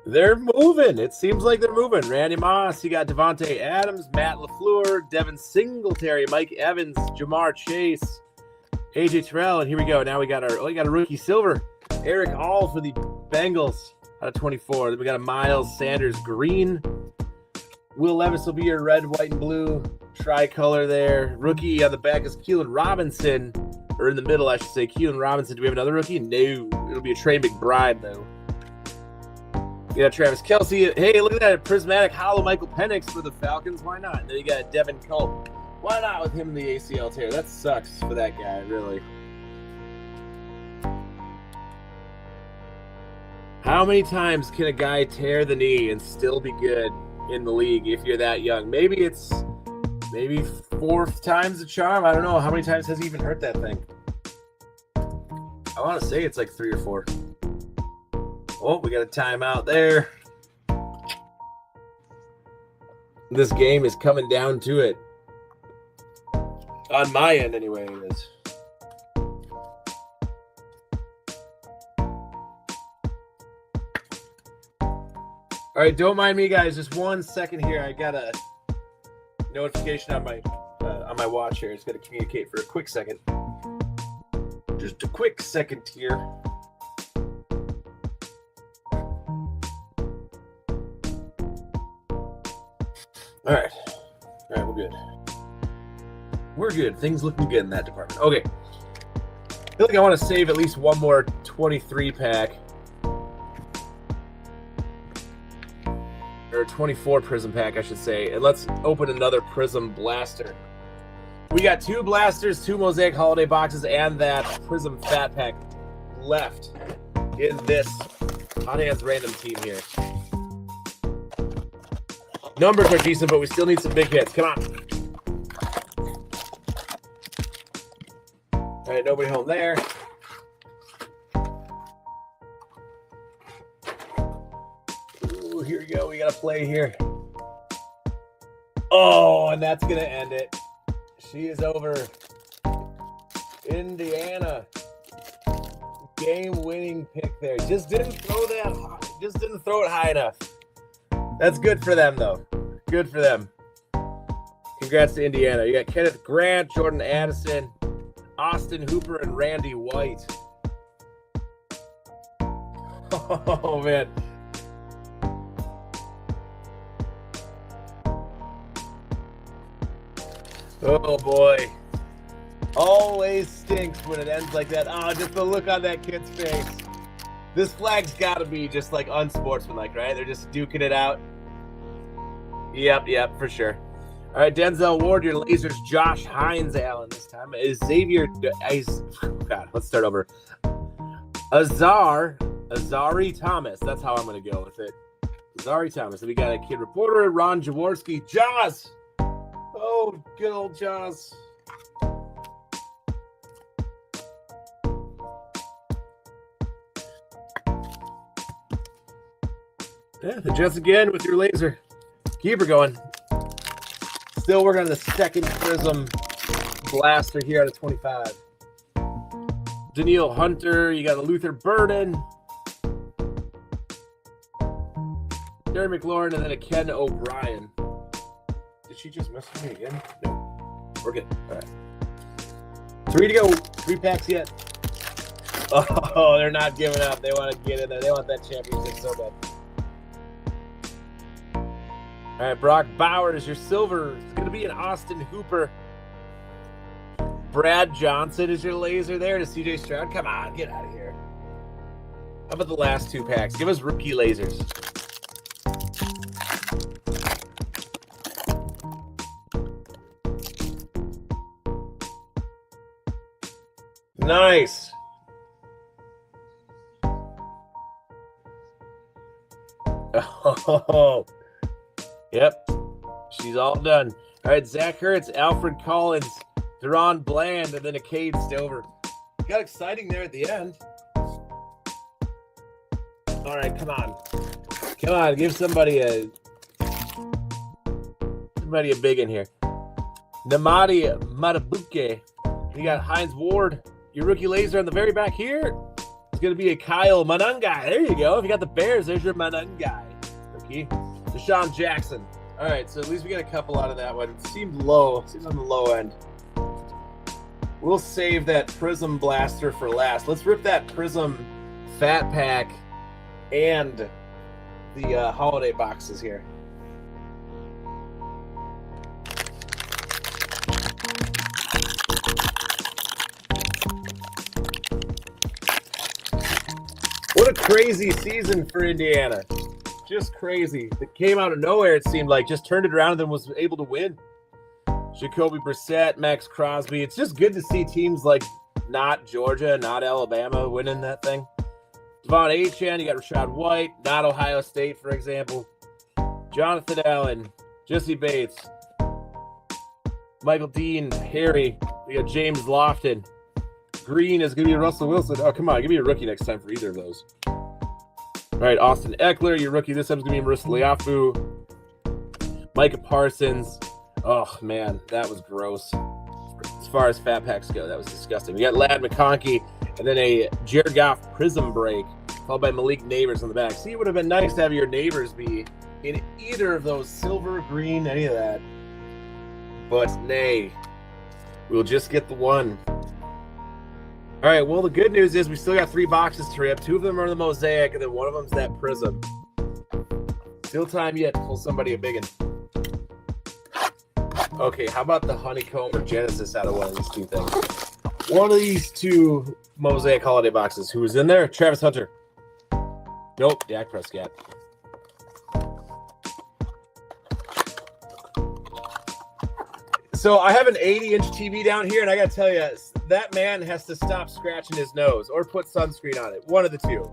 They're moving. It seems like they're moving. Randy Moss, you got Devontae Adams, Matt LaFleur, Devin Singletary, Mike Evans, Jamar Chase, AJ Terrell, and here we go. Now we got we got a rookie silver. Eric All for the Bengals out of 24. Then we got a Miles Sanders green. Will Levis will be your red, white, and blue tricolor there. Rookie on the back is Keelan Robinson. Or in the middle, I should say. Keelan Robinson. Do we have another rookie? No. It'll be a Trey McBride, though. You got Travis Kelce. Hey, look at that. Prismatic Hollow Michael Penix for the Falcons. Why not? And then you got Devin Culp. Why not with him in the ACL tear? That sucks for that guy, really. How many times can a guy tear the knee and still be good in the league if you're that young? Maybe 4 times the charm. I don't know. How many times has he even hurt that thing? I want to say it's like 3 or 4. Oh, we got a timeout there. This game is coming down to it. On my end, anyway, it is. All right, don't mind me, guys. Just 1 second here. I got a notification on my watch here. It's got to communicate for a quick second. Just a quick second here. All right, we're good. We're good. Things looking good in that department. Okay. I feel like I want to save at least one more 23 pack. Or 24 Prism pack, I should say. And let's open another Prism Blaster. We got 2 blasters, 2 Mosaic Holiday boxes, and that Prism Fat Pack left in this Hot Hands random team here. Numbers are decent, but we still need some big hits. Come on. All right, nobody home there. Ooh, here we go. We got to play here. Oh, and that's going to end it. She is over. Indiana. Game-winning pick there. Just didn't throw it high enough. That's good for them, though. Good for them. Congrats to Indiana. You got Kenneth Grant, Jordan Addison, Austin Hooper, and Randy White. Oh, man. Oh, boy. Always stinks when it ends like that. Oh, just the look on that kid's face. This flag's got to be just like unsportsmanlike, right? They're just duking it out. Yep, for sure. All right, Denzel Ward, your lasers. Josh Hines Allen this time. Is Xavier... God, let's start over. Azari Thomas. That's how I'm going to go with it. Azari Thomas. And we got a kid reporter, Ron Jaworski. Jaws! Oh, good old Jaws. Yeah, the Jets again with your laser. Keep her going. Still working on the second Prism Blaster here out of 25. Daniil Hunter. You got a Luther Burden. Darren McLaurin, and then a Ken O'Brien. Did she just mess with me again? No. We're good. All right. 3 to go. 3 packs yet. Oh, they're not giving up. They want to get in there. They want that championship so bad. All right, Brock Bowers, your silver. It's going to be an Austin Hooper. Brad Johnson is your laser there to CJ Stroud. Come on, get out of here. How about the last 2 packs? Give us rookie lasers. Nice. Oh. Yep, she's all done. All right, Zach Ertz, Alfred Collins, Deron Bland, and then a Cade Stover. Got exciting there at the end. All right, come on. Come on, give somebody a big in here. Namadi Matabuke. You got Hines Ward, your rookie laser on the very back here. It's going to be a Kyle Manungai. There you go. If you got the Bears, there's your Manungai. Rookie. Deshaun Jackson. All right, so at least we got a couple out of that one. It seemed low. Seems on the low end. We'll save that Prism Blaster for last. Let's rip that Prism Fat Pack and the holiday boxes here. crazy season for Indiana. Just crazy. It came out of nowhere, it seemed like. Just turned it around and then was able to win. Jacoby Brissett, Max Crosby. It's just good to see teams like not Georgia, not Alabama winning that thing. Devon Achane, you got Rashad White, not Ohio State, for example. Jonathan Allen, Jesse Bates, Michael Dean, Harry. We got James Lofton. Green is going to be Russell Wilson. Oh, come on. Give me a rookie next time for either of those. All right, Austin Eckler, your rookie this time is going to be Marissa Liafu. Micah Parsons. Oh, man, that was gross. As far as fat packs go, that was disgusting. We got Ladd McConkey and then a Jared Goff prism break followed by Malik Neighbors on the back. See, it would have been nice to have your Neighbors be in either of those, silver, green, any of that. But nay, we'll just get the one. All right, well, the good news is we still got 3 boxes to rip. 2 of them are the Mosaic, and then one of them's that prism. Still time yet to pull somebody a big one. Okay, how about the Honeycomb or Genesis out of one of these 2 things? One of these 2 Mosaic holiday boxes. Who was in there? Travis Hunter. Nope, Dak Prescott. So I have an 80-inch TV down here, and I got to tell you, that man has to stop scratching his nose or put sunscreen on it. One of the two.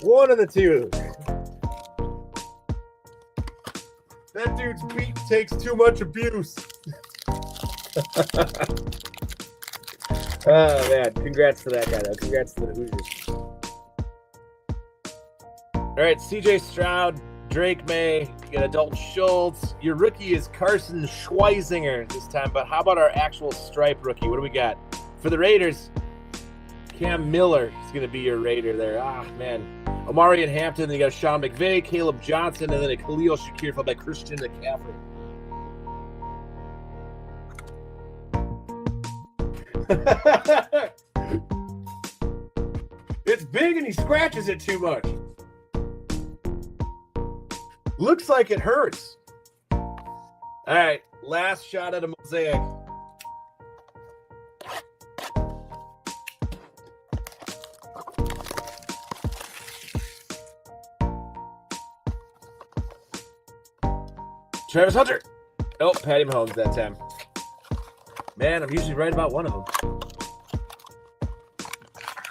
One of the two. That dude's beat takes too much abuse. Oh, man. Congrats to that guy, though. Congrats to the Hoosiers. All right, CJ Stroud, Drake May, you got Dalton Schultz. Your rookie is Carson Schweizinger this time, but how about our actual stripe rookie? What do we got? For the Raiders, Cam Miller is going to be your Raider there. Ah, man. Omari and Hampton, then you got Sean McVay, Caleb Johnson, and then a Khalil Shakir followed by Christian McCaffrey. It's big and he scratches it too much. Looks like it hurts. All right, last shot at a Mosaic. Travis Hunter. Oh, Patty Mahomes that time. Man, I'm usually right about one of them.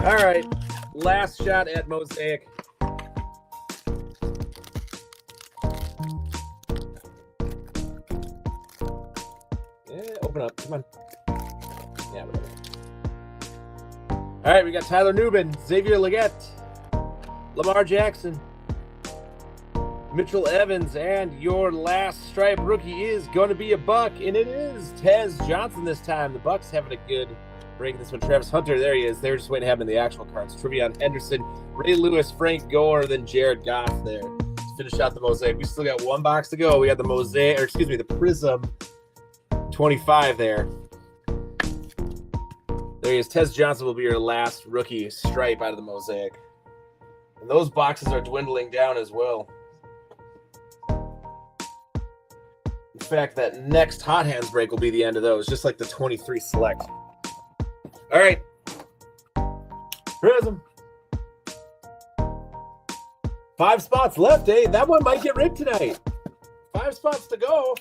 All right, last shot at Mosaic. Open up, come on. Yeah, whatever. All right, we got Tyler Nubin, Xavier Legette, Lamar Jackson, Mitchell Evans, and your last stripe rookie is going to be a Buck, and it is Tez Johnson this time. The Bucks having a good break this one. Travis Hunter, there he is. They were just waiting to have him in the actual cards. Trevion Henderson, Ray Lewis, Frank Gore, then Jared Goff there to finish out the Mosaic. We still got 1 box to go. We got the Mosaic, or excuse me, the Prism 25 there. There he is. Tez Johnson will be your last rookie stripe out of the Mosaic. And those boxes are dwindling down as well. In fact, that next Hot Hands break will be the end of those, just like the 23 select. All right. Prism. 5 spots left, eh? That one might get ripped tonight. 5 spots to go.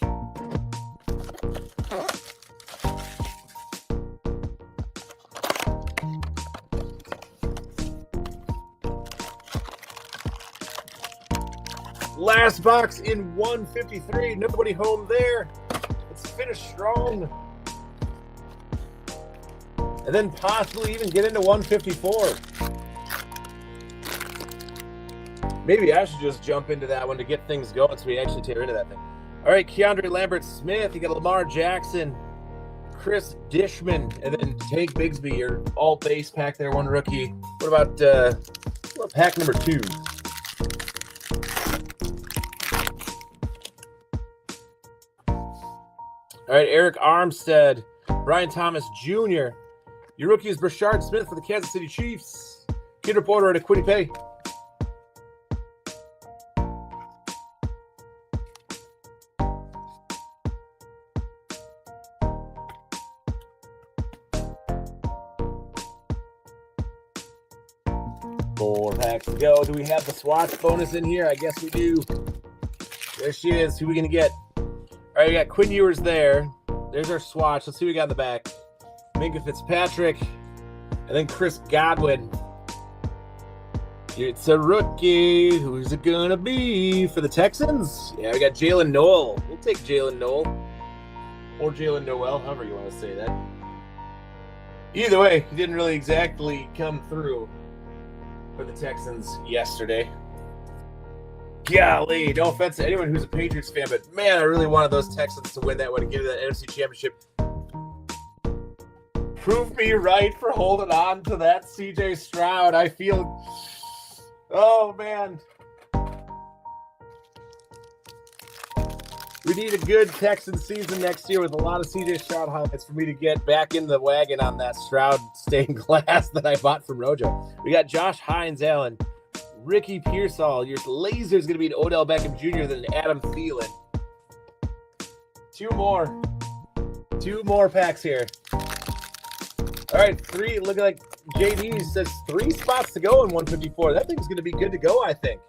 Last box in 153. Nobody home there. Let's finish strong. And then possibly even get into 154. Maybe I should just jump into that one to get things going so we actually tear into that thing. All right, Keandre Lambert-Smith. You got Lamar Jackson, Chris Dishman, and then Tank Bigsby. Your all base pack there, 1 rookie. What about pack number 2? All right, Eric Armstead, Brian Thomas Jr. Your rookie is Brashard Smith for the Kansas City Chiefs. Kid reporter at Quiddy Pay. 4 packs to go. Do we have the swatch bonus in here? I guess we do. There she is. Who are we going to get? All right, we got Quinn Ewers there. There's our swatch. Let's see what we got in the back. Minka Fitzpatrick. And then Chris Godwin. It's a rookie. Who's it going to be for the Texans? Yeah, we got Jalen Noel. We'll take Jalen Noel. Or Jalen Noel, however you want to say that. Either way, he didn't really exactly come through for the Texans yesterday. Golly, no offense to anyone who's a Patriots fan, but man, I really wanted those Texans to win that one and get that NFC Championship. Prove me right for holding on to that CJ Stroud. I feel, oh man. We need a good Texans season next year with a lot of CJ Stroud highlights for me to get back in the wagon on that Stroud stained glass that I bought from Rojo. We got Josh Hines Allen, Ricky Pearsall. Your laser is going to be an Odell Beckham Jr. than Adam Thielen. Two more packs here. All right, 3. Looking like JD says 3 spots to go in 154. That thing's going to be good to go, I think.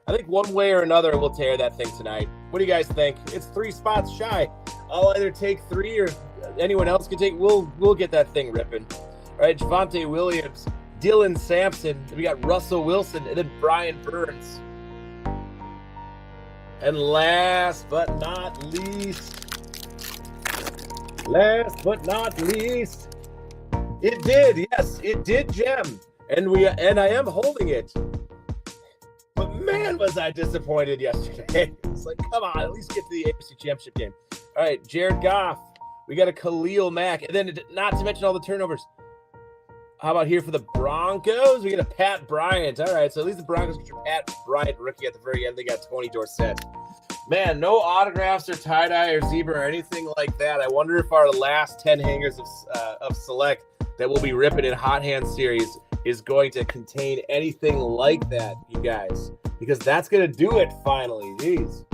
I think one way or another we'll tear that thing tonight. What do you guys think? It's 3 spots shy. I'll either take 3 or anyone else can take. We'll get that thing ripping. All right, Javonte Williams, Dylan Sampson. We got Russell Wilson and then Brian Burns. And last but not least, it did. Yes, it did gem. And I am holding it. But man, was I disappointed yesterday. It's like, come on, at least get to the AFC Championship game. All right, Jared Goff. We got a Khalil Mack. And then not to mention all the turnovers. How about here for the Broncos? We got a Pat Bryant. All right, so at least the Broncos get your Pat Bryant rookie at the very end. They got Tony Dorsett. Man, no autographs or tie-dye or zebra or anything like that. I wonder if our last 10 hangers of Select that we'll be ripping in Hot Hands series is going to contain anything like that, you guys. Because that's going to do it finally. Jeez.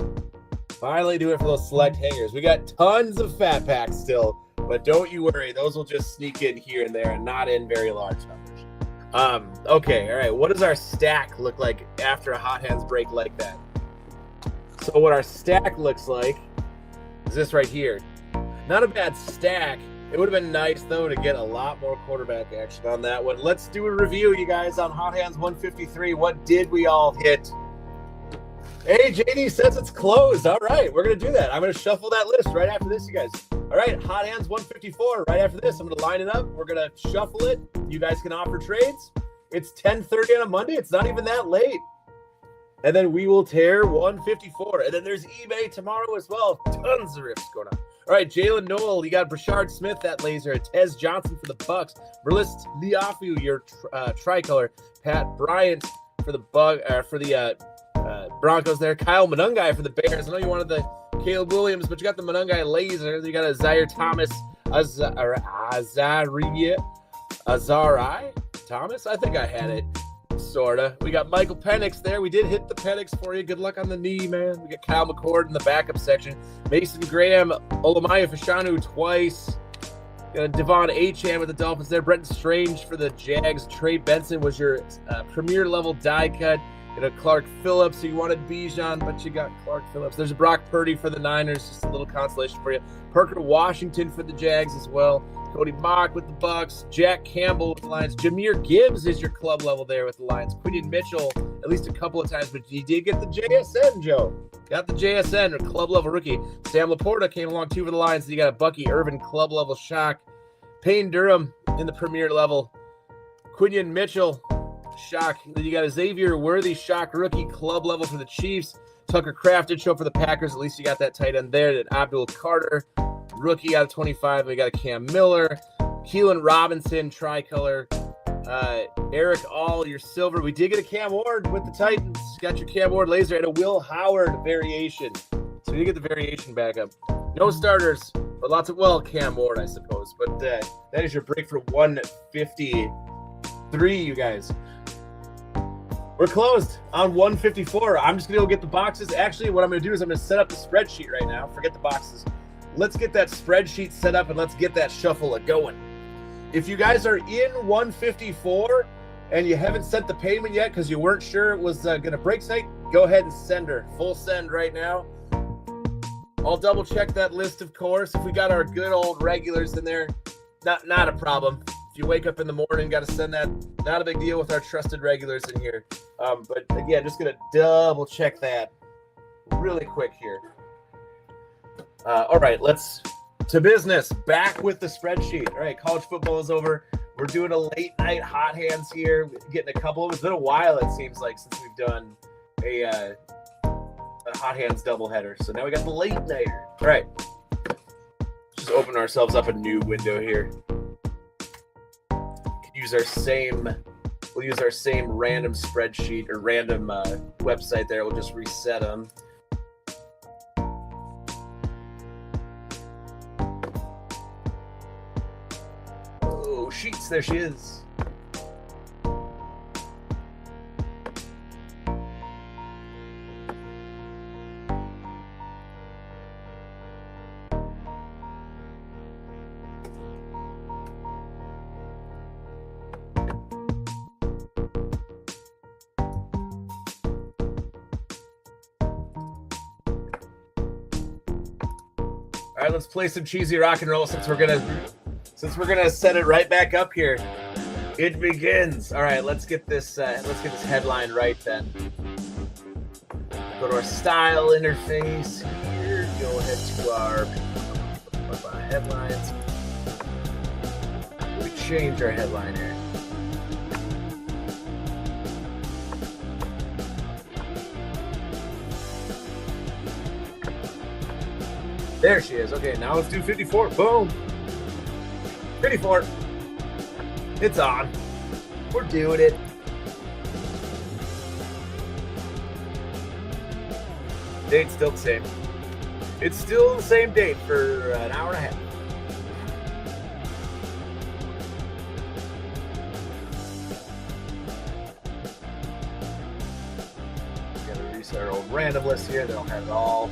Finally do it for those Select hangers. We got tons of fat packs still, but don't you worry. Those will just sneak in here and there and not in very large numbers. Okay, all right. What does our stack look like after a Hot Hands break like that? So what our stack looks like is this right here. Not a bad stack. It would have been nice, though, to get a lot more quarterback action on that one. Let's do a review, you guys, on Hot Hands 153. What did we all hit? Hey, JD says it's closed. All right, we're going to do that. I'm going to shuffle that list right after this, you guys. All right, Hot Hands 154. Right after this, I'm going to line it up. We're going to shuffle it. You guys can offer trades. It's 10:30 on a Monday. It's not even that late. And then we will tear 154. And then there's eBay tomorrow as well. Tons of rips going on. All right, Jalen Noel, you got Brashard Smith, that laser. Tez Johnson for the Bucks. Berlist Liafu, your tricolor. Pat Bryant for the Broncos there. Kyle Monungai for the Bears. I know you wanted the Caleb Williams, but you got the Monungai laser. You got a Zaire Thomas, Azari Thomas. I think I had it. Sorta. We got Michael Penix there. We did hit the Penix for you. Good luck on the knee, man. We got Kyle McCord in the backup section. Mason Graham, Olamaya Fashanu twice. Got a Devon Achane with the Dolphins there. Brenton Strange for the Jags. Trey Benson was your premier level die cut. Got a Clark Phillips. So you wanted Bijan, but you got Clark Phillips. There's a Brock Purdy for the Niners. Just a little consolation for you. Parker Washington for the Jags as well. Cody Mock with the Bucks, Jack Campbell with the Lions, Jahmyr Gibbs is your club level there with the Lions, Quinion Mitchell at least a couple of times, but he did get the JSN, Joe. Got the JSN, or club level rookie. Sam Laporta came along too for the Lions. So you got a Bucky Irvin club level shock, Payne Durham in the premier level, Quinion Mitchell shock. Then you got a Xavier Worthy shock rookie club level for the Chiefs. Tucker Kraft did show up for the Packers. At least you got that tight end there. Then Abdul Carter, rookie out of 25. We got a Cam Miller, Keelan Robinson, tricolor, Eric All, your silver. We did get a Cam Ward with the Titans. Got your Cam Ward laser and a Will Howard variation. So you get the variation back up. No starters, but lots of, well, Cam Ward, I suppose. But that is your break for 153, you guys. We're closed on 154. I'm just going to go get the boxes. Actually, what I'm going to do is I'm going to set up the spreadsheet right now. Forget the boxes. Let's get that spreadsheet set up and let's get that shuffle going. If you guys are in 154 and you haven't sent the payment yet because you weren't sure it was going to break tonight, go ahead and send her. Full send right now. I'll double check that list, of course. If we got our good old regulars in there, not a problem. If you wake up in the morning, got to send that. Not a big deal with our trusted regulars in here. But again, just going to double check that really quick here. All right, let's to business. Back with the spreadsheet. All right, college football is over. We're doing a late night hot hands here. Getting a couple. It's been a while, it seems like, since we've done a hot hands doubleheader. So now we got the late nighter. All right, just open ourselves up a new window here. Use our same. We'll use our same random spreadsheet or random website there. We'll just reset them. Oh, sheets. There she is. All right, let's play some cheesy rock and roll since we're gonna set it right back up here. It begins. All right, let's get this headline right then. Go to our style interface here. Go ahead to our headlines. We change our headline here. There she is. Okay, now let's do 54. Boom. 54. It's on. We're doing it. Date's still the same. It's still the same date for an hour and a half. Gotta reset our old random list here. They'll have it all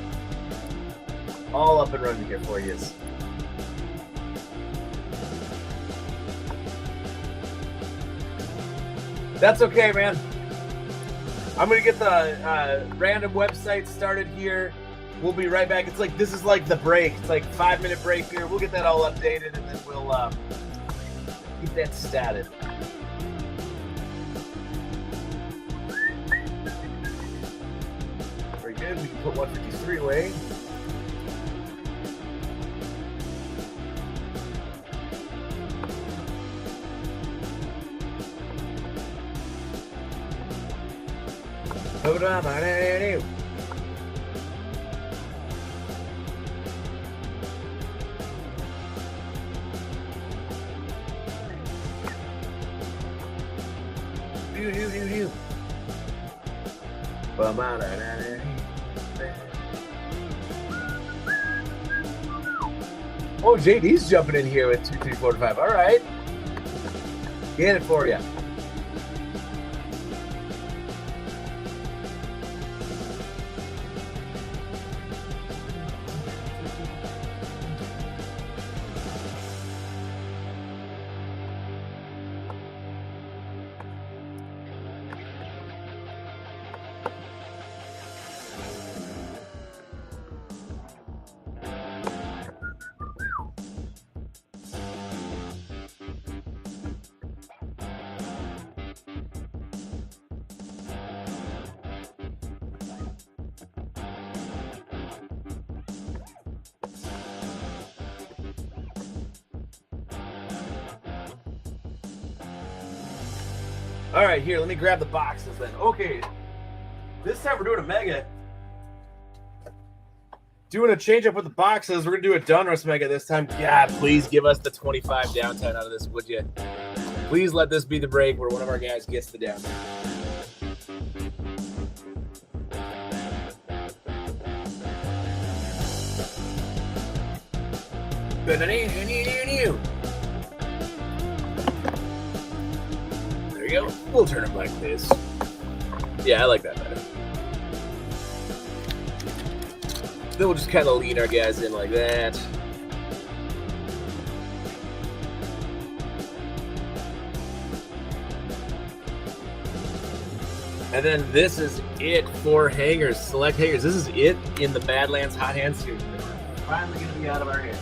up and running here for you. That's okay, man. I'm gonna get the random website started here. We'll be right back. This is like the break. It's like 5-minute break here. We'll get that all updated and then we'll keep that started. Very good. We can put 153 away. Oh, JD's jumping in here with 2, 3, 4, 5. All right. Get it for you. All right, here, let me grab the boxes then. Okay, this time we're doing a mega. Doing a change up with the boxes. We're going to do a Donruss mega this time. God, please give us the 25 downtown out of this, would you? Please let this be the break where one of our guys gets the downtown. There you go. We'll turn them like this. Yeah, I like that better. Then we'll just kind of lean our guys in like that. And then this is it for hangers, select hangers. This is it in the Badlands Hot Hand Series. Finally gonna be out of our hand.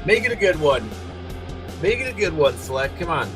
Make it a good one. Make it a good one, Select. Come on.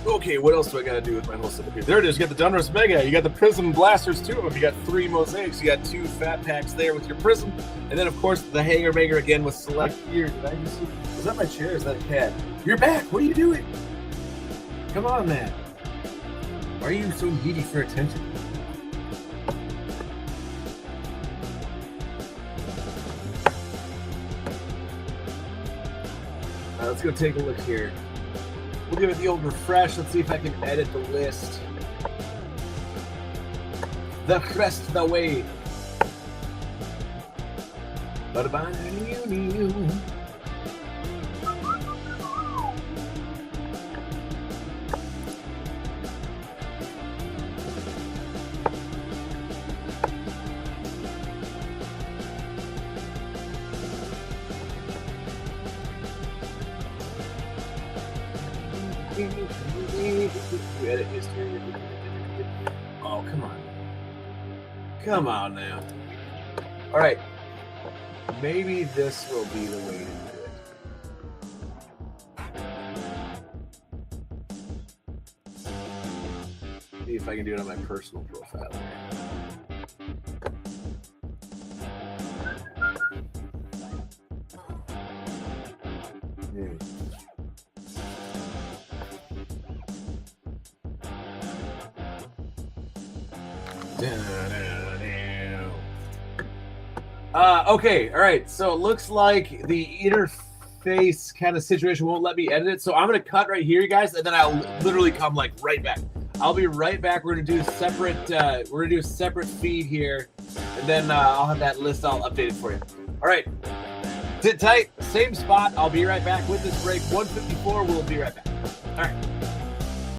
Okay, what else do I gotta do with my whole setup here? There it is. You got the Dunros Mega. You got the Prism Blasters, 2 of them. You got 3 Mosaics. You got 2 Fat Packs there with your Prism. And then, of course, the Hanger Banger again with Select here. Did I just see? Was that my chair or is that a cat? You're back. What are you doing? Come on, man. Why are you so needy for attention? Let's go take a look here. We'll give it the old refresh. Let's see if I can edit the list. The crest the way. Edit history. Oh, come on. Come on now. All right. Maybe this will be the way to do it. See if I can do it on my personal profile. Okay, all right. So it looks like the interface kind of situation won't let me edit it. So I'm gonna cut right here, you guys, and then I'll literally come like right back. I'll be right back. We're gonna do a separate feed here, and then I'll have that list all updated for you. All right, sit tight, same spot. I'll be right back with this break. 154. We'll be right back. All right.